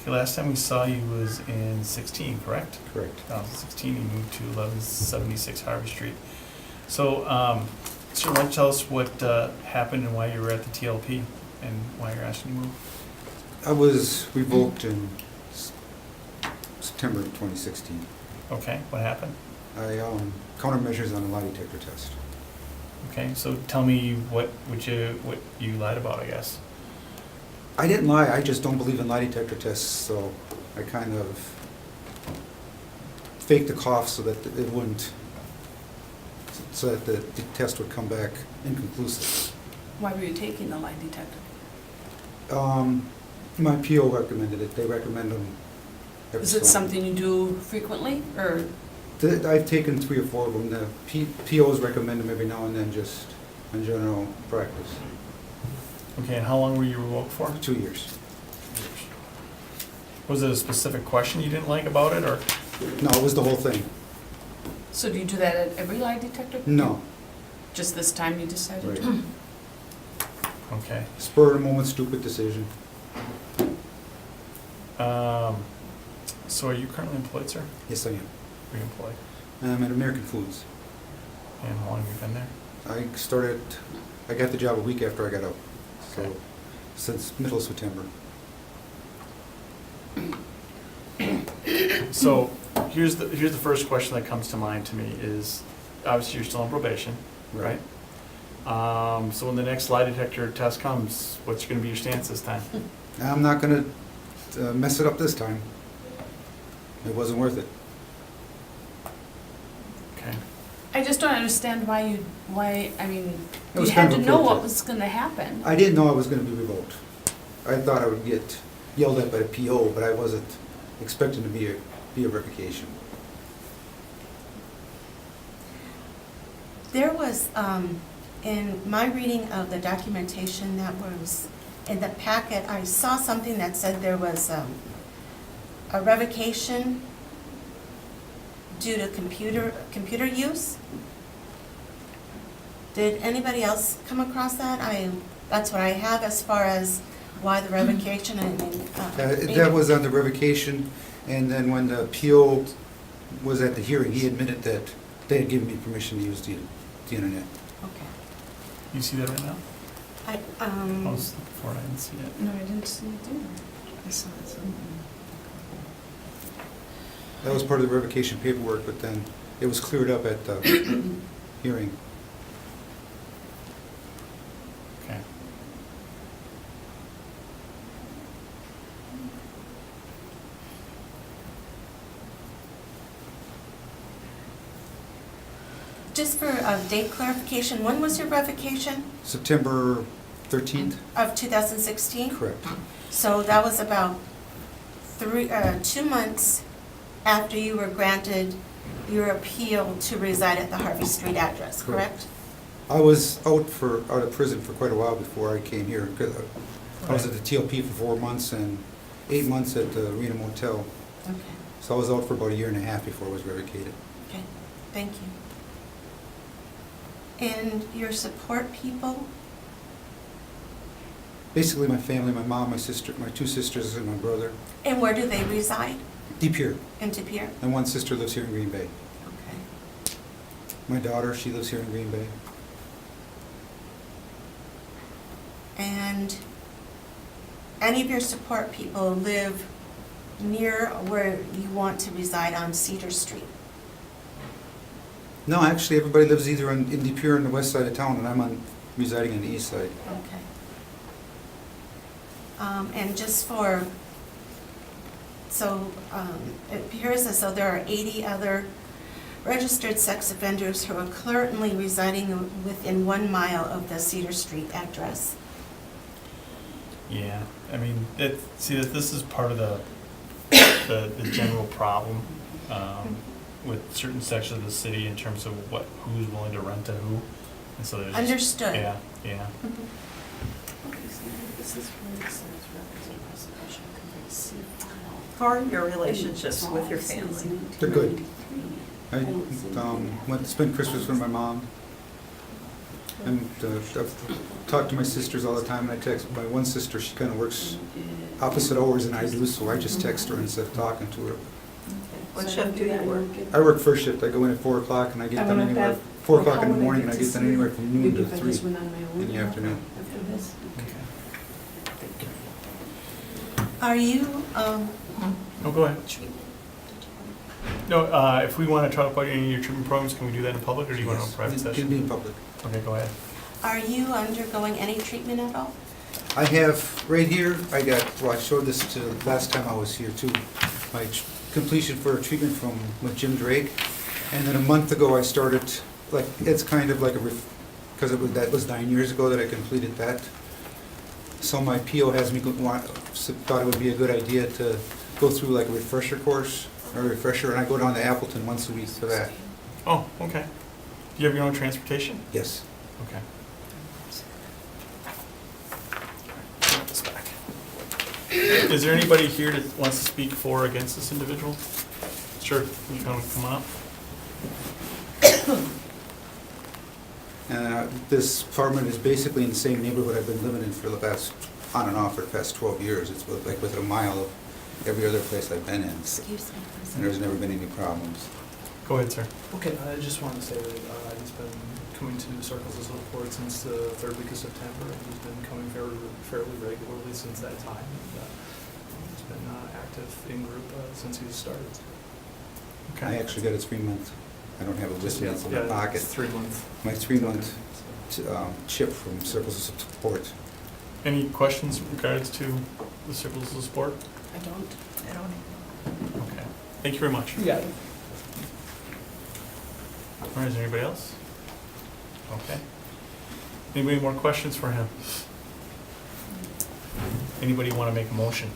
Speaker 1: Okay, last time we saw you was in 16, correct?
Speaker 9: Correct.
Speaker 1: 2016, you moved to 1176 Harvey Street. So, sir, why don't you tell us what happened and why you were at the TLP and why you're asking to move?
Speaker 9: I was revoked in September of 2016.
Speaker 1: Okay, what happened?
Speaker 9: I countermeasures on a lie detector test.
Speaker 1: Okay, so tell me what you lied about, I guess.
Speaker 9: I didn't lie, I just don't believe in lie detector tests, so I kind of faked a cough so that it wouldn't, so that the test would come back inconclusive.
Speaker 4: Why were you taking the lie detector?
Speaker 9: My PO recommended it, they recommend them every
Speaker 4: Is it
Speaker 9: so-
Speaker 4: something you do frequently, or?
Speaker 9: I've taken 3 or 4 of them, the POs recommend them every now and then, just in general practice.
Speaker 1: Okay, and how long were you revoked for?
Speaker 9: 2 years.
Speaker 1: Was it a specific question you didn't like about it, or?
Speaker 9: No, it was the whole thing.
Speaker 4: So do you do that at every lie detector?
Speaker 9: No,
Speaker 4: Just this time you decided
Speaker 9: right.
Speaker 4: to?
Speaker 1: Okay.
Speaker 9: Spur of the moment, stupid decision.
Speaker 1: So are you currently employed, sir?
Speaker 9: Yes, I am.
Speaker 1: Are you employed?
Speaker 9: I'm at American Foods.
Speaker 1: And how long have you been there?
Speaker 9: I got the job a week after I got out, so
Speaker 1: Okay.
Speaker 9: since middle of September.
Speaker 1: So here's the first question that comes to mind to me is, obviously you're still on probation, right? So when the next lie detector test comes, what's going to be your stance this time?
Speaker 9: I'm not gonna mess it up this time. It wasn't worth it.
Speaker 1: Okay.
Speaker 4: I just don't understand why, I mean,
Speaker 9: It
Speaker 4: you
Speaker 9: was
Speaker 4: had
Speaker 9: kind
Speaker 4: to
Speaker 9: of a
Speaker 4: know what
Speaker 9: protest.
Speaker 4: was gonna happen.
Speaker 9: I didn't know I was gonna be revoked. I thought I would get yelled at by the PO, but I wasn't expecting to be a revocation.
Speaker 6: There was, in my reading of the documentation that was in the packet, I saw something that said there was a revocation due to computer use. Did anybody else come across that? That's what I have as far as why the revocation and.
Speaker 9: That was on the revocation, and then when the PO was at the hearing, he admitted that they had given me permission to use the internet.
Speaker 6: Okay.
Speaker 1: You see that right now?
Speaker 6: I,
Speaker 1: I was looking for it, I didn't see it.
Speaker 4: No, I didn't see it either.
Speaker 3: I saw it somewhere.
Speaker 9: That was part of the revocation paperwork, but then it was cleared up at the hearing.
Speaker 1: Okay.
Speaker 6: just for date clarification, when was your revocation
Speaker 9: September 13th?
Speaker 6: of 2016?
Speaker 9: Correct.
Speaker 6: So that was about 2 months after you were granted your appeal to reside at the Harvey Street address, correct?
Speaker 9: I was out of prison for quite a while before I came here. 'Cause I was at the TLP for 4 months and 8 months at the Arena Motel.
Speaker 6: Okay,
Speaker 9: So I was out for about a year and a half before I was revocated.
Speaker 6: okay, thank you. And your support people?
Speaker 9: Basically, my family, my mom, my sister, my 2 sisters, and my brother.
Speaker 6: And where do they reside?
Speaker 9: Deep here.
Speaker 6: In De Pere?
Speaker 9: And 1 sister lives here in Green Bay.
Speaker 6: Okay.
Speaker 9: My daughter, she lives here in Green Bay.
Speaker 6: And any of your support people live near where you want to reside on Cedar Street?
Speaker 9: No, actually, everybody lives either in Deep here on the west side of town, and I'm residing on the east side.
Speaker 6: Okay. And just for, so it appears as though there are 80 other registered sex offenders who are currently residing within 1 mile of the Cedar Street address.
Speaker 1: Yeah, I mean, this is part of the general problem with certain sections of the city in terms of who's willing to rent to who. And so there's
Speaker 6: Understood.
Speaker 1: Yeah.
Speaker 4: This is where it says represent residential conveyance.
Speaker 3: How are your relationships with your family?
Speaker 9: They're good. I went to spend Christmas with my mom. And I've talked to my sisters all the time, and I text my one sister. She kind of works opposite hours than I do, so I just text her instead of talking to her.
Speaker 3: What shift do you work?
Speaker 9: I work first shift. I go in at 4 o'clock, and I get done anywhere 4 o'clock in the morning, and I get done anywhere from noon to 3 in the afternoon.
Speaker 6: Are you,
Speaker 1: Oh, go ahead. No, if we want to talk about any of your treatment programs, can we do that in public, or do you want to
Speaker 9: Yes,
Speaker 1: have a private
Speaker 9: it can
Speaker 1: session?
Speaker 9: be in public.
Speaker 1: Okay, go ahead.
Speaker 6: are you undergoing any treatment at all?
Speaker 9: I have, right here, I showed this to last time I was here too, my completion for a treatment with Jim Drake. And then a month ago, I started, it's kind of like because that was 9 years ago that I completed that. So my PO has me, thought it would be a good idea to go through like a refresher course, and I go down to Appleton once a week for that.
Speaker 1: Oh, okay. Do you have your own transportation?
Speaker 9: Yes.
Speaker 1: Okay. Put this back. Is there anybody here that wants to speak for or against this individual? Sure, you can come on up.
Speaker 9: This apartment is basically in the same neighborhood I've been living in for the past, on and off for the past 12 years. It's like within a mile of every other place I've been in,
Speaker 6: Excuse me.
Speaker 9: and there's never been any problems.
Speaker 1: Go ahead, sir.
Speaker 11: Okay, I just wanted to say that he's been coming to Circles of Support since the 3rd week of September, and he's been coming fairly regularly since that time. And, he's been active in group since he started.
Speaker 1: Okay.
Speaker 9: I actually got a 3-month, I don't have a list in my pocket.
Speaker 11: It's 3 months.
Speaker 9: My 3-month chip from Circles of Support.
Speaker 1: Any questions in regards to the Circles of Support?
Speaker 4: I don't.
Speaker 1: Okay. Thank you very much.
Speaker 11: Yeah.
Speaker 1: All right, is there anybody else? Okay. Anybody more questions for him? Anybody want to make a motion?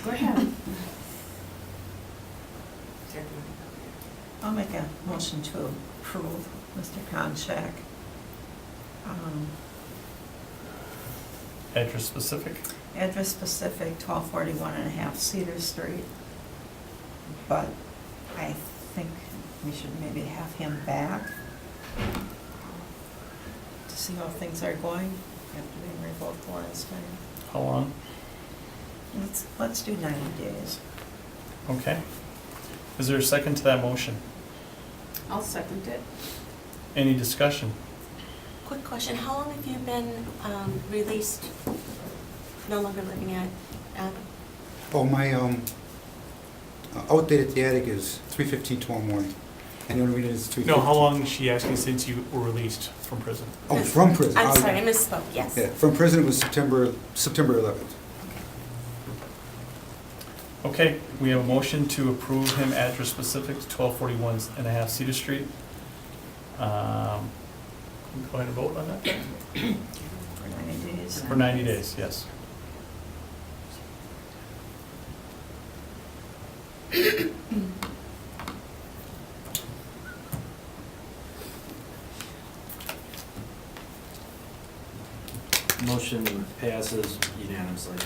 Speaker 4: Go ahead.
Speaker 3: I'll make a motion to approve Mr. Konchak.
Speaker 1: Address specific?
Speaker 3: Address specific, 1241 and a half Cedar Street. But I think we should maybe have him back to see how things are going after being revoked last time.
Speaker 1: How long?
Speaker 3: Let's do 90 days.
Speaker 1: Okay. Is there a second to that motion?
Speaker 4: I'll second it.
Speaker 1: Any discussion?
Speaker 6: Quick question, how long have you been released, no longer living at Adam?
Speaker 9: Oh, my outdate at the attic is 3:15 tomorrow morning, and the only reason it's 3:15.
Speaker 1: No, how long is she asking since you were released from prison?
Speaker 9: Oh, from prison.
Speaker 6: I'm
Speaker 9: Oh,
Speaker 6: sorry, I
Speaker 9: yeah.
Speaker 6: misspoke, yes.
Speaker 9: Yeah, from prison it was September 11th.
Speaker 1: Okay, we have a motion to approve him address specific to 1241 and a half Cedar Street. Can we go ahead and vote on that?
Speaker 3: For 90 days.
Speaker 1: For 90 days, yes.
Speaker 2: Motion passes unanimously.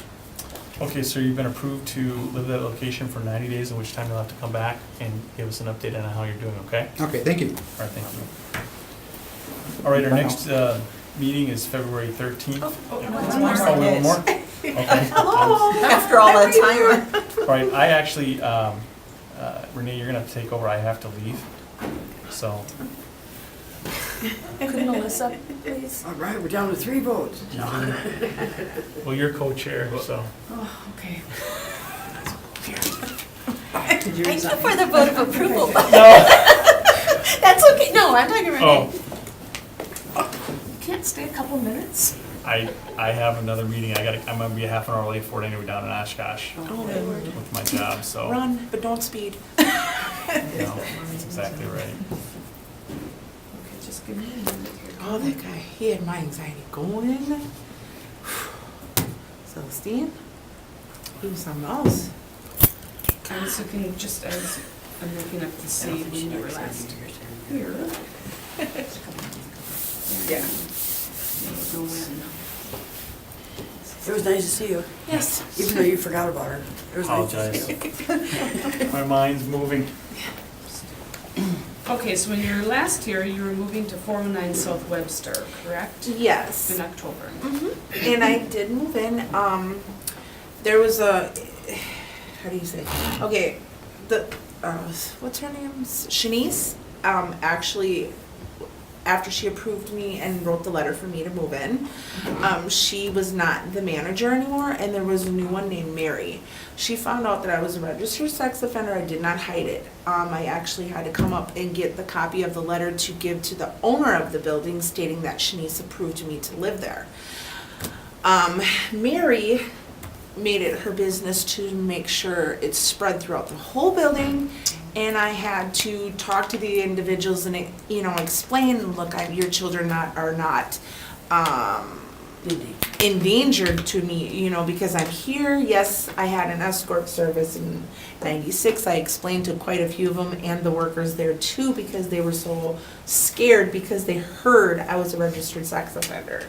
Speaker 1: Okay, so you've been approved to live at that location for 90 days, in which time you'll have to come back and give us an update on how you're doing, okay?
Speaker 9: Okay, thank you.
Speaker 1: All right, thank you. All right, our next meeting is February 13th.
Speaker 3: One
Speaker 1: Oh,
Speaker 3: more
Speaker 1: we have one
Speaker 3: days.
Speaker 1: more? Okay.
Speaker 3: After all that time.
Speaker 1: All right, I actually, Renee, you're gonna have to take over, I have to leave, so.
Speaker 6: Could Melissa, please?
Speaker 12: All right, we're down to 3 votes.
Speaker 1: Well, you're co-chair, so.
Speaker 4: Oh, okay.
Speaker 6: Thank you for the vote of approval.
Speaker 1: No.
Speaker 6: That's okay, no, I'm talking
Speaker 1: Oh,
Speaker 6: Renee.
Speaker 4: Can't stay a couple minutes?
Speaker 1: I have another meeting, I'm gonna be a half an hour late for it anyway down in Oshkosh with my job, so.
Speaker 6: Run, but don't speed.
Speaker 1: No, that's exactly right.
Speaker 4: Okay, just give me a minute here.
Speaker 12: Oh, that guy, he had my anxiety going. Celestine, he was something else.
Speaker 4: I was looking, I'm looking up to see when you were last here. Yeah. Know when.
Speaker 12: It was nice to see you,
Speaker 6: Yes.
Speaker 12: even though you forgot about her. It was nice to see
Speaker 1: Apologize.
Speaker 12: you.
Speaker 1: My mind's moving.
Speaker 4: Okay, so when you were last here, you were moving to 409 South Webster, correct?
Speaker 5: Yes.
Speaker 4: In October.
Speaker 5: And I did move in. There was a, how do you say? Okay, what's her name? Shanice, actually, after she approved me and wrote the letter for me to move in, she was not the manager anymore, and there was a new one named Mary. She found out that I was a registered sex offender. I did not hide it. I actually had to come up and get the copy of the letter to give to the owner of the building stating that Shanice approved me to live there. Mary made it her business to make sure it's spread throughout the whole building, and I had to talk to the individuals and, explain, look, your children are not endangered to me, because I'm here. Yes, I had an escort service in '96. I explained to quite a few of them and the workers there too, because they were so scared because they heard I was a registered sex offender.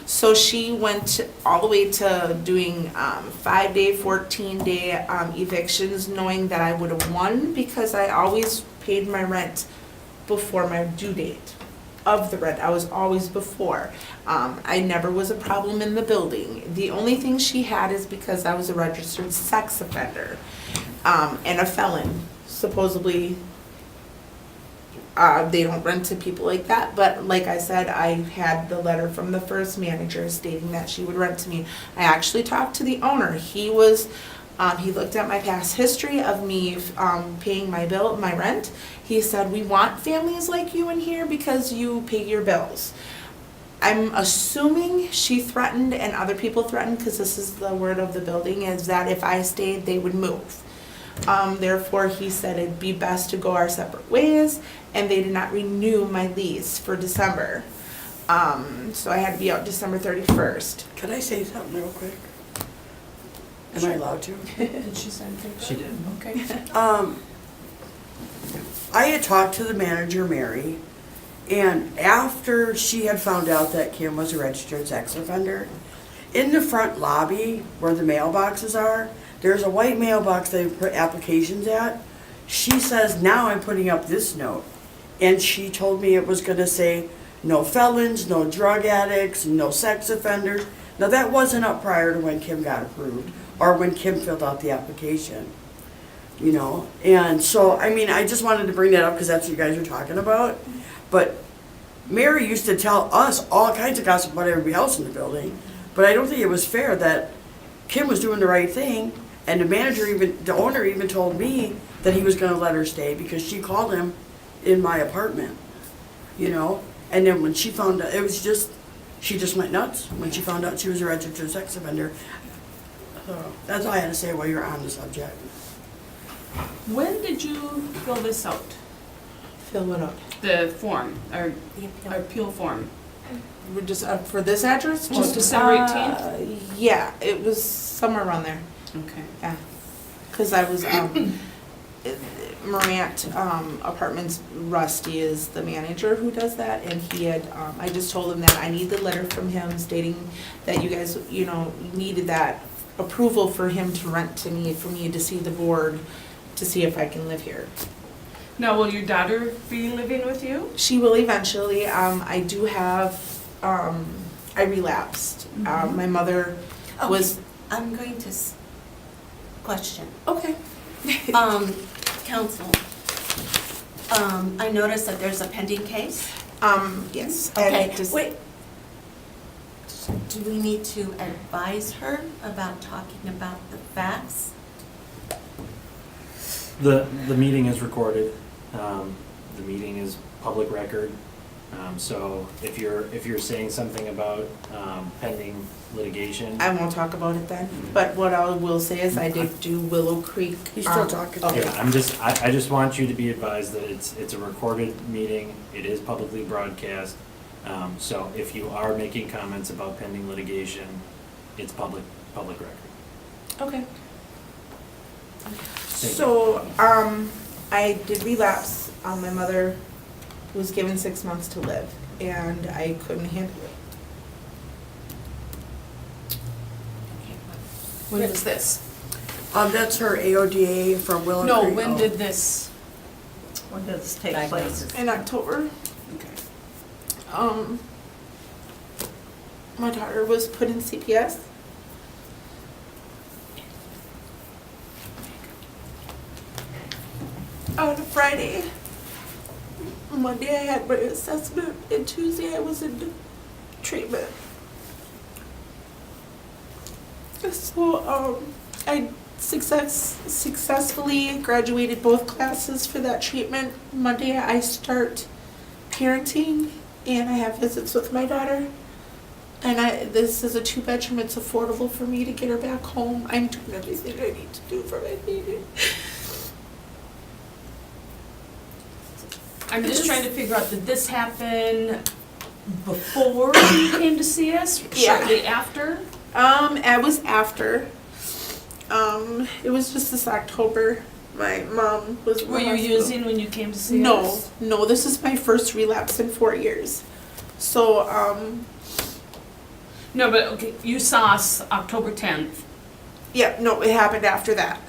Speaker 5: So she went all the way to doing 5-day, 14-day evictions, knowing that I would have won because I always paid my rent before my due date of the rent. I was always before. I never was a problem in the building. The only thing she had is because I was a registered sex offender and a felon. Supposedly, they don't rent to people like that, but like I said, I had the letter from the first manager stating that she would rent to me. I actually talked to the owner. He was He looked at my past history of me paying my rent. He said, we want families like you in here because you pay your bills. I'm assuming she threatened and other people threatened, because this is the word of the building, is that if I stayed, they would move. Therefore, he said it'd be best to go our separate ways, and they did not renew my lease for December. So I had to be out December 31st.
Speaker 12: Could I say something real quick? Am I allowed to?
Speaker 4: Did she say anything?
Speaker 2: She did.
Speaker 4: Okay.
Speaker 12: I had talked to the manager, Mary, and after she had found out that Kim was a registered sex offender, in the front lobby where the mailboxes are, there's a white mailbox they put applications at. She says, now I'm putting up this note. And she told me it was gonna say, no felons, no drug addicts, no sex offenders. Now that wasn't up prior to when Kim got approved, or when Kim filled out the application. You know, and so, I mean, I just wanted to bring that up because that's what you guys were talking about. But Mary used to tell us all kinds of gossip about everybody else in the building. But I don't think it was fair that Kim was doing the right thing, and the owner even told me that he was gonna let her stay because she called him in my apartment, you know? And then when she found out, she just went nuts when she found out she was a registered sex offender. So that's all I had to say while you're on the subject.
Speaker 4: When did you fill this out?
Speaker 5: Fill what up?
Speaker 4: The form, or
Speaker 6: The appeal.
Speaker 4: our appeal form?
Speaker 5: We're just for this address?
Speaker 4: Just December 18th?
Speaker 5: Yeah, it was somewhere around there.
Speaker 4: Okay.
Speaker 5: Yeah, because I was, Morant Apartments, Rusty is the manager who does that, and he had, I just told him that I need the letter from him stating that you guys, you know, needed that approval for him to rent to me, for me to see the board, to see if I can live here.
Speaker 4: Now, will your daughter be living with you?
Speaker 5: She will eventually. I do have, I relapsed. My mother was,
Speaker 6: I'm going to question.
Speaker 5: okay.
Speaker 6: Counsel, I noticed that there's a pending case.
Speaker 5: Yes.
Speaker 6: Okay,
Speaker 5: And just-
Speaker 6: wait. Do we need to advise her about talking about the facts?
Speaker 2: The meeting is recorded. The meeting is public record. So if you're saying something about pending litigation.
Speaker 5: I won't talk about it then, but what I will say is I did do Willow Creek.
Speaker 12: He's still talking.
Speaker 5: Okay.
Speaker 2: Yeah, I just want you to be advised that it's a recorded meeting. It is publicly broadcast. So if you are making comments about pending litigation, it's public record.
Speaker 5: Okay.
Speaker 2: Thank
Speaker 5: So, I did relapse. My mother was given 6 months to live, and I couldn't handle it.
Speaker 4: When was this?
Speaker 12: That's her AODA from Willow
Speaker 4: No,
Speaker 12: Creek.
Speaker 4: when
Speaker 12: Oh.
Speaker 4: did this?
Speaker 3: When does this take place?
Speaker 5: In October,
Speaker 4: Okay.
Speaker 5: my daughter was put in CPS. On a Friday. Monday I had my assessment, and Tuesday I was in treatment. So, I successfully graduated both classes for that treatment. Monday I start parenting, and I have visits with my daughter. And this is a 2-bedroom, it's affordable for me to get her back home. I'm doing everything I need to do for my baby.
Speaker 4: I'm just trying to figure out, did this happen before you came to see us?
Speaker 5: Yeah.
Speaker 4: Shortly after?
Speaker 5: It was after. It was just this October. My mom was.
Speaker 4: Were you using when you came to see us?
Speaker 5: No, this is my first relapse in 4 years. So,
Speaker 4: No, but okay, you saw us October 10th.
Speaker 5: yeah, no, it happened after that.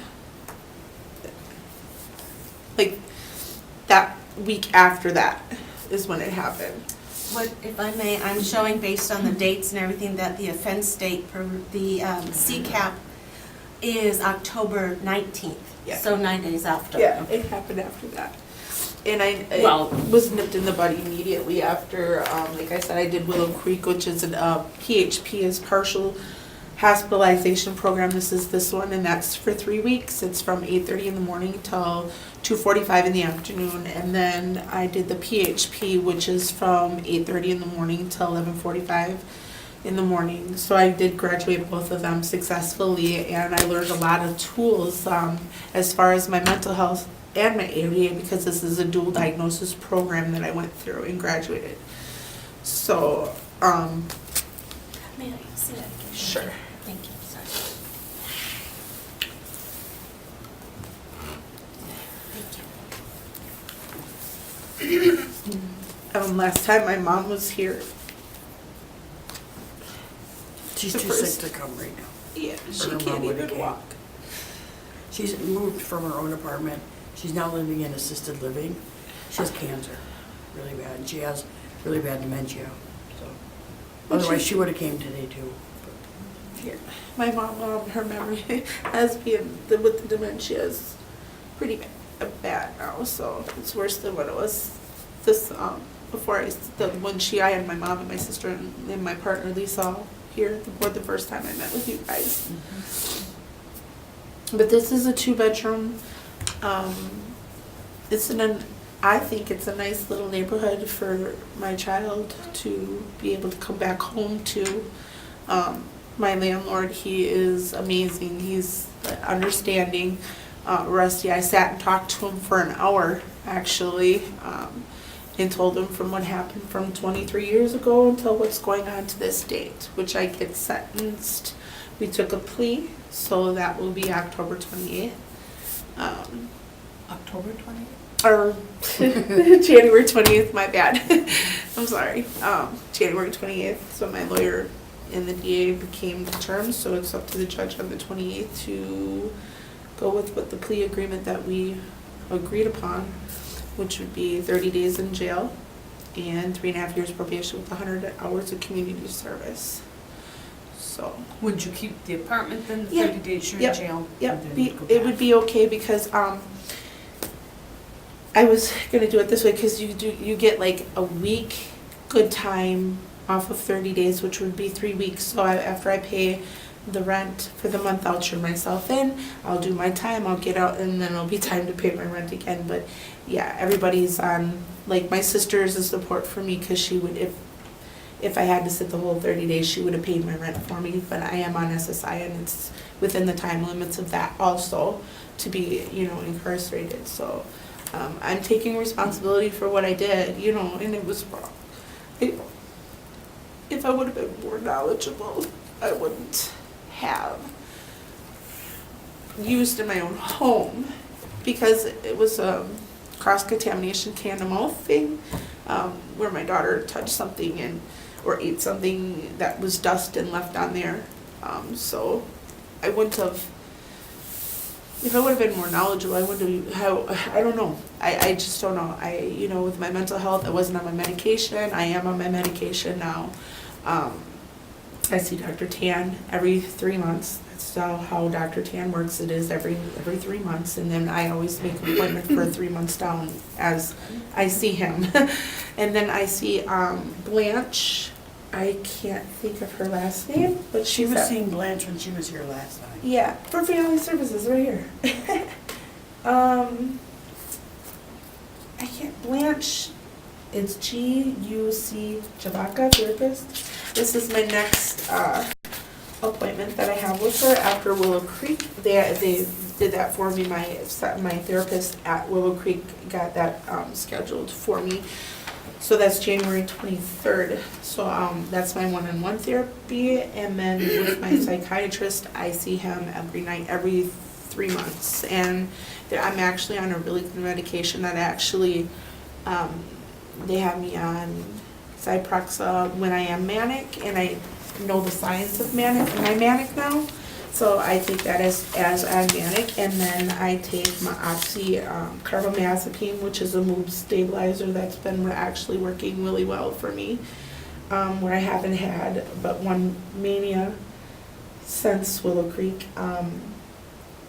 Speaker 5: Like, that week after that is when it happened.
Speaker 6: What, if I may, I'm showing based on the dates and everything that the offense date for the CCAP is October 19th.
Speaker 5: Yeah.
Speaker 6: So 9 days after.
Speaker 5: Yeah, it happened after that. And I
Speaker 4: Well-
Speaker 5: was nipped in the bud immediately after, like I said, I did Willow Creek, which is an PHP is partial hospitalization program. This is this one, and that's for 3 weeks. It's from 8:30 in the morning till 2:45 in the afternoon. And then I did the PHP, which is from 8:30 in the morning till 11:45 in the morning. So I did graduate both of them successfully, and I learned a lot of tools as far as my mental health and my ADA, because this is a dual diagnosis program that I went through and graduated. So,
Speaker 6: May I see that again?
Speaker 5: sure.
Speaker 6: Thank you, sorry. Thank you.
Speaker 5: Last time my mom was here,
Speaker 12: She's
Speaker 5: The
Speaker 12: too
Speaker 5: first-
Speaker 12: sick to come right now.
Speaker 5: yeah, she
Speaker 12: Her mom
Speaker 5: can't
Speaker 12: would've
Speaker 5: even
Speaker 12: came.
Speaker 5: walk.
Speaker 12: She's moved from her own apartment. She's now living in assisted living. She has cancer, really bad, and she has really bad dementia, so.
Speaker 5: But
Speaker 12: Otherwise,
Speaker 5: she-
Speaker 12: she would've came today too.
Speaker 5: Here. My mom, her memory as being with the dementia is pretty bad now, so it's worse than what it was this before when I had my mom and my sister and my partner Lisa here at the board the first time I met with you guys. But this is a 2-bedroom. I think it's a nice little neighborhood for my child to be able to come back home to. My landlord, he is amazing. He's understanding. Rusty, I sat and talked to him for an hour, actually, and told him from what happened from 23 years ago until what's going on to this date, which I get sentenced. We took a plea, so that will be October 28th.
Speaker 4: October 20th?
Speaker 5: Or January 20th, my bad. I'm sorry. January 28th, so my lawyer and the DA became the terms, so it's up to the judge on the 28th to go with what the plea agreement that we agreed upon, which would be 30 days in jail and 3.5 years probation with 100 hours of community service. So,
Speaker 4: Would you keep the apartment then, the
Speaker 5: Yeah.
Speaker 4: 30 days you're
Speaker 5: Yep.
Speaker 4: in jail?
Speaker 5: yeah,
Speaker 4: and then you go
Speaker 5: it
Speaker 4: back?
Speaker 5: would be okay because I was gonna do it this way because you get like a week good time off of 30 days, which would be 3 weeks. So after I pay the rent for the month, I'll turn myself in, I'll do my time, I'll get out, and then it'll be time to pay my rent again. But yeah, everybody's on, like my sister is a support for me because she would, if I had to sit the whole 30 days, she would have paid my rent for me. But I am on SSI and it's within the time limits of that also to be, incarcerated. So I'm taking responsibility for what I did, and it was wrong. If I would have been more knowledgeable, I wouldn't have used in my own home because it was a cross-contamination hand-to-mouth thing where my daughter touched something or ate something that was dust and left on there. So I wouldn't have, if I would have been more knowledgeable, I wouldn't have, I don't know. I just don't know. With my mental health, I wasn't on my medication. I am on my medication now. I see Dr. Tan every 3 months. That's how Dr. Tan works. It is every 3 months, and then I always make an appointment for 3 months down as I see him. And then I see Blanche. I can't think of her last name, but
Speaker 12: She
Speaker 5: she's
Speaker 12: was
Speaker 5: at,
Speaker 12: seeing Blanche when she was here last time.
Speaker 5: yeah, for family services right here. I can't, Blanche, it's G-U-C, Javaka, therapist. This is my next appointment that I have with her after Willow Creek. They did that for me. My therapist at Willow Creek got that scheduled for me. So that's January 23rd. So that's my one-on-one therapy. And then with my psychiatrist, I see him every night, every 3 months. And I'm actually on a really good medication that actually, they have me on Zyprexa when I am manic, and I know the signs of manic. Am I manic now? So I take that as I'm manic, and then I take my carbamazepine, which is a mood stabilizer that's been actually working really well for me, where I haven't had but one mania since Willow Creek.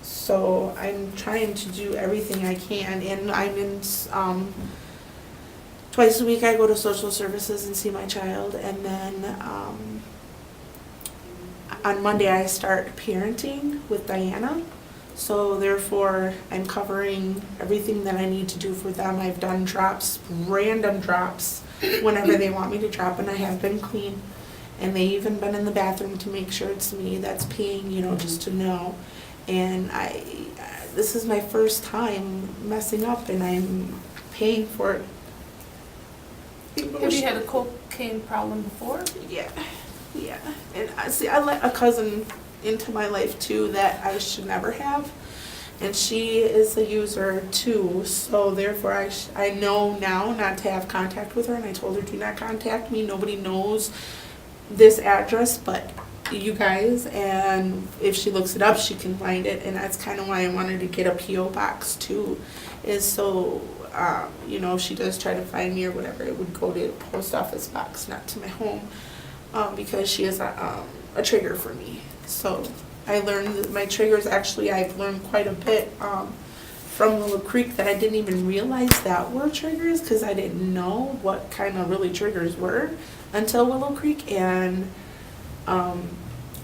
Speaker 5: So I'm trying to do everything I can, and I'm in twice a week I go to social services and see my child, and then on Monday I start parenting with Diana. So therefore, I'm covering everything that I need to do for them. I've done drops, random drops, whenever they want me to drop, and I have been clean. And they even been in the bathroom to make sure it's me that's peeing, you know, just to know. And this is my first time messing up, and I'm paying for it.
Speaker 4: Have you had a cocaine problem before?
Speaker 5: Yeah, yeah. And I let a cousin into my life too that I should never have. And she is a user too, so therefore I know now not to have contact with her, and I told her do not contact me. Nobody knows this address but you guys, and if she looks it up she can find it. And that's kind of why I wanted to get a P.O. box too, is so you know, if she does try to find me or whatever, it would go to the post office box, not to my home, because she is a trigger for me. So I learned that my triggers, actually I've learned quite a bit from Willow Creek that I didn't even realize that were triggers, because I didn't know what kind of really triggers were until Willow Creek. And I'm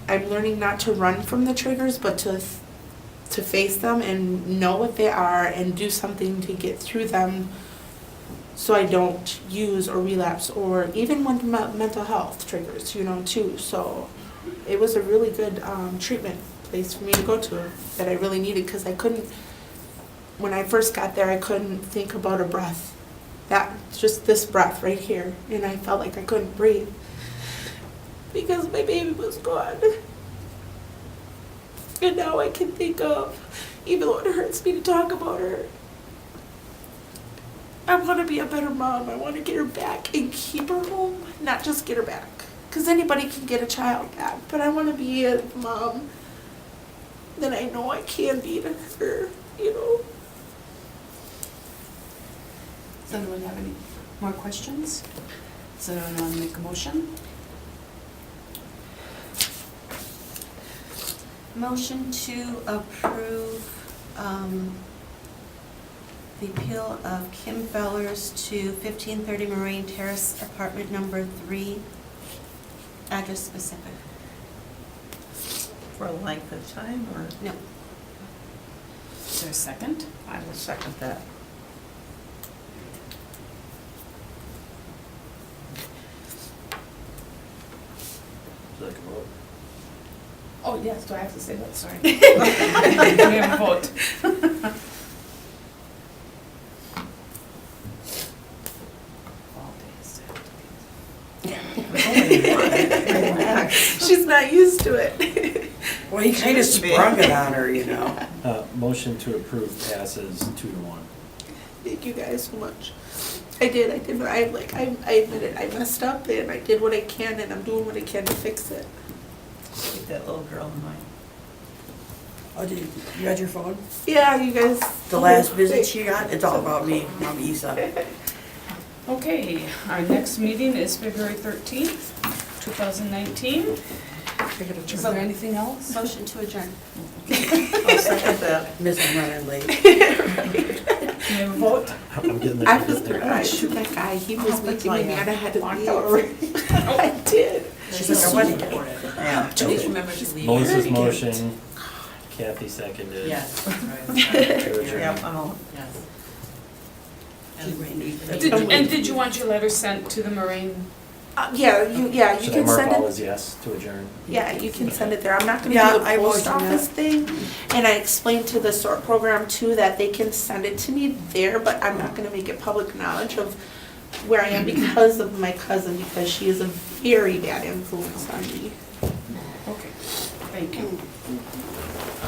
Speaker 5: learning not to run from the triggers, but to face them and know what they are and do something to get through them, so I don't use or relapse, or even when mental health triggers, you know, too. So it was a really good treatment place for me to go to that I really needed, because I couldn't, when I first got there, I couldn't think about a breath. That, just this breath right here, and I felt like I couldn't breathe because my baby was gone. And now I can think of, even though it hurts me to talk about her, I want to be a better mom. I want to get her back and keep her home, not just get her back. Because anybody can get a child back, but I want to be a mom that I know I can be to her, you know.
Speaker 4: Does anyone have any more questions? Does anyone want to make a motion?
Speaker 6: Motion to approve the appeal of Kim Fellers to 1530 Moraine Terrace, apartment number 3, address specific.
Speaker 3: For a length of time, or?
Speaker 6: No.
Speaker 4: Is there a second?
Speaker 3: I will second that.
Speaker 4: Oh, yes, do I have to say that? Sorry. We have a vote.
Speaker 5: She's not used to it.
Speaker 12: Well, he kind of sprung it on her, you know.
Speaker 2: Motion to approve passes 2-1.
Speaker 5: Thank you guys so much. I admit it, I messed up, and I did what I can, and I'm doing what I can to fix it.
Speaker 3: Keep that little girl in mind.
Speaker 12: Oh, did you got your phone?
Speaker 5: Yeah, you guys.
Speaker 12: The last visit she got, it's all about me, Mom Isa.
Speaker 4: Okay, our next meeting is February 13th, 2019. Is there anything else?
Speaker 6: Motion to adjourn.
Speaker 3: I'll second that.
Speaker 12: Miss, I'm running late.
Speaker 4: We have a vote?
Speaker 2: I'm getting
Speaker 5: I
Speaker 2: there.
Speaker 5: was that guy, he was making me mad, I had to
Speaker 3: Walked
Speaker 5: leave.
Speaker 3: over.
Speaker 5: I did.
Speaker 12: She's like, what did you
Speaker 3: Yeah.
Speaker 13: Please remember to leave.
Speaker 2: Melissa's motion, Kathy seconded.
Speaker 13: Yes, that's right.
Speaker 2: To adjourn.
Speaker 3: Yep, I'll.
Speaker 13: Yes.
Speaker 4: Did you want your letter sent to the Moraine?
Speaker 5: Yeah, you
Speaker 2: Should I
Speaker 5: can
Speaker 2: mark
Speaker 5: send
Speaker 2: all
Speaker 5: it.
Speaker 2: as yes to adjourn?
Speaker 5: Yeah, you can send it there. I'm not gonna
Speaker 12: Yeah,
Speaker 5: do the
Speaker 12: I
Speaker 5: post
Speaker 12: motion that.
Speaker 5: office thing. And I explained to the SORT program too that they can send it to me there, but I'm not gonna make it public knowledge of where I am because of my cousin, because she is a very bad influence on me.
Speaker 4: Okay, thank you.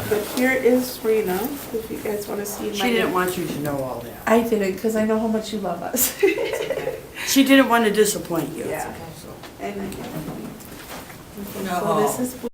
Speaker 5: But here is Rena, if you guys wanna see my.
Speaker 12: She didn't want you to know all that.
Speaker 5: I didn't, because I know how much you love us.
Speaker 12: She didn't want to disappoint you.
Speaker 5: Yeah.
Speaker 12: So.
Speaker 5: And
Speaker 13: No.
Speaker 5: so this is